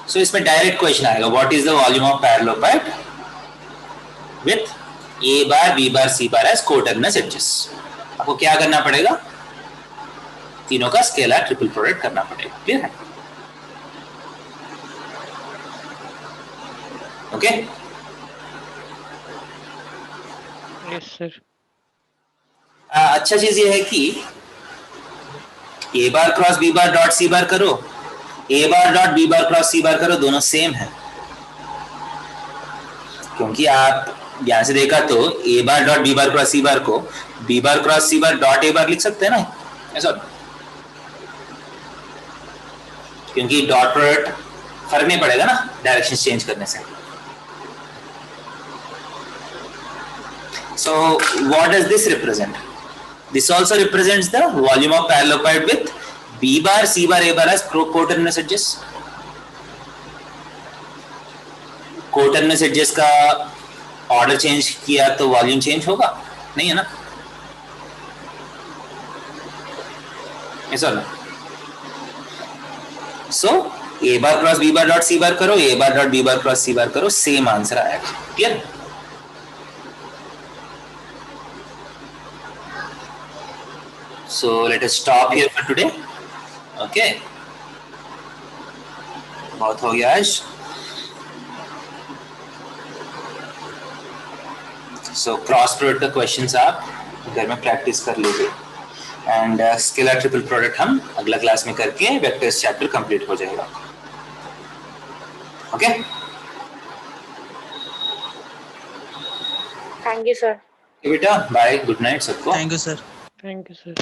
So इसमें डायरेक्ट क्वेश्चन आएगा, what is the volume of parallelepiped with A bar, B bar, C bar as coterminous edges? आपको क्या करना पड़ेगा? तीनों का स्केलर ट्रिपल प्रोडक्ट करना पड़ेगा. क्लियर है? ओके? Yes sir. अच्छा चीज ये है कि A bar cross B bar dot C bar करो, A bar dot B bar cross C bar करो, दोनों सेम है. क्योंकि आप यहां से देखा तो A bar dot B bar cross C bar को B bar cross C bar dot A bar लिख सकते हैं ना. ऐसा क्योंकि डॉट प्रोडक्ट फर्क नहीं पड़ेगा ना डायरेक्शन चेंज करने से. So what does this represent? This also represents the volume of parallelepiped with B bar, C bar, A bar as coterminous edges. Coterminous edges का ऑर्डर चेंज किया तो वॉल्यूम चेंज होगा नहीं है ना. ऐसा ना. So A bar cross B bar dot C bar करो, A bar dot B bar cross C bar करो, सेम आंसर आएगा. Clear. So let us stop here for today. Okay. बहुत हो गया आज. So क्रॉस प्रोडक्ट का questions आप घर में प्रैक्टिस कर लीजिए एंड स्केलर ट्रिपल प्रोडक्ट हम अगला क्लास में करके वेक्टर्स चैप्टर कंप्लीट हो जाएगा. ओके. Thank you sir. बेटा बाय, गुड नाइट सबको. Thank you sir. Thank you, sir.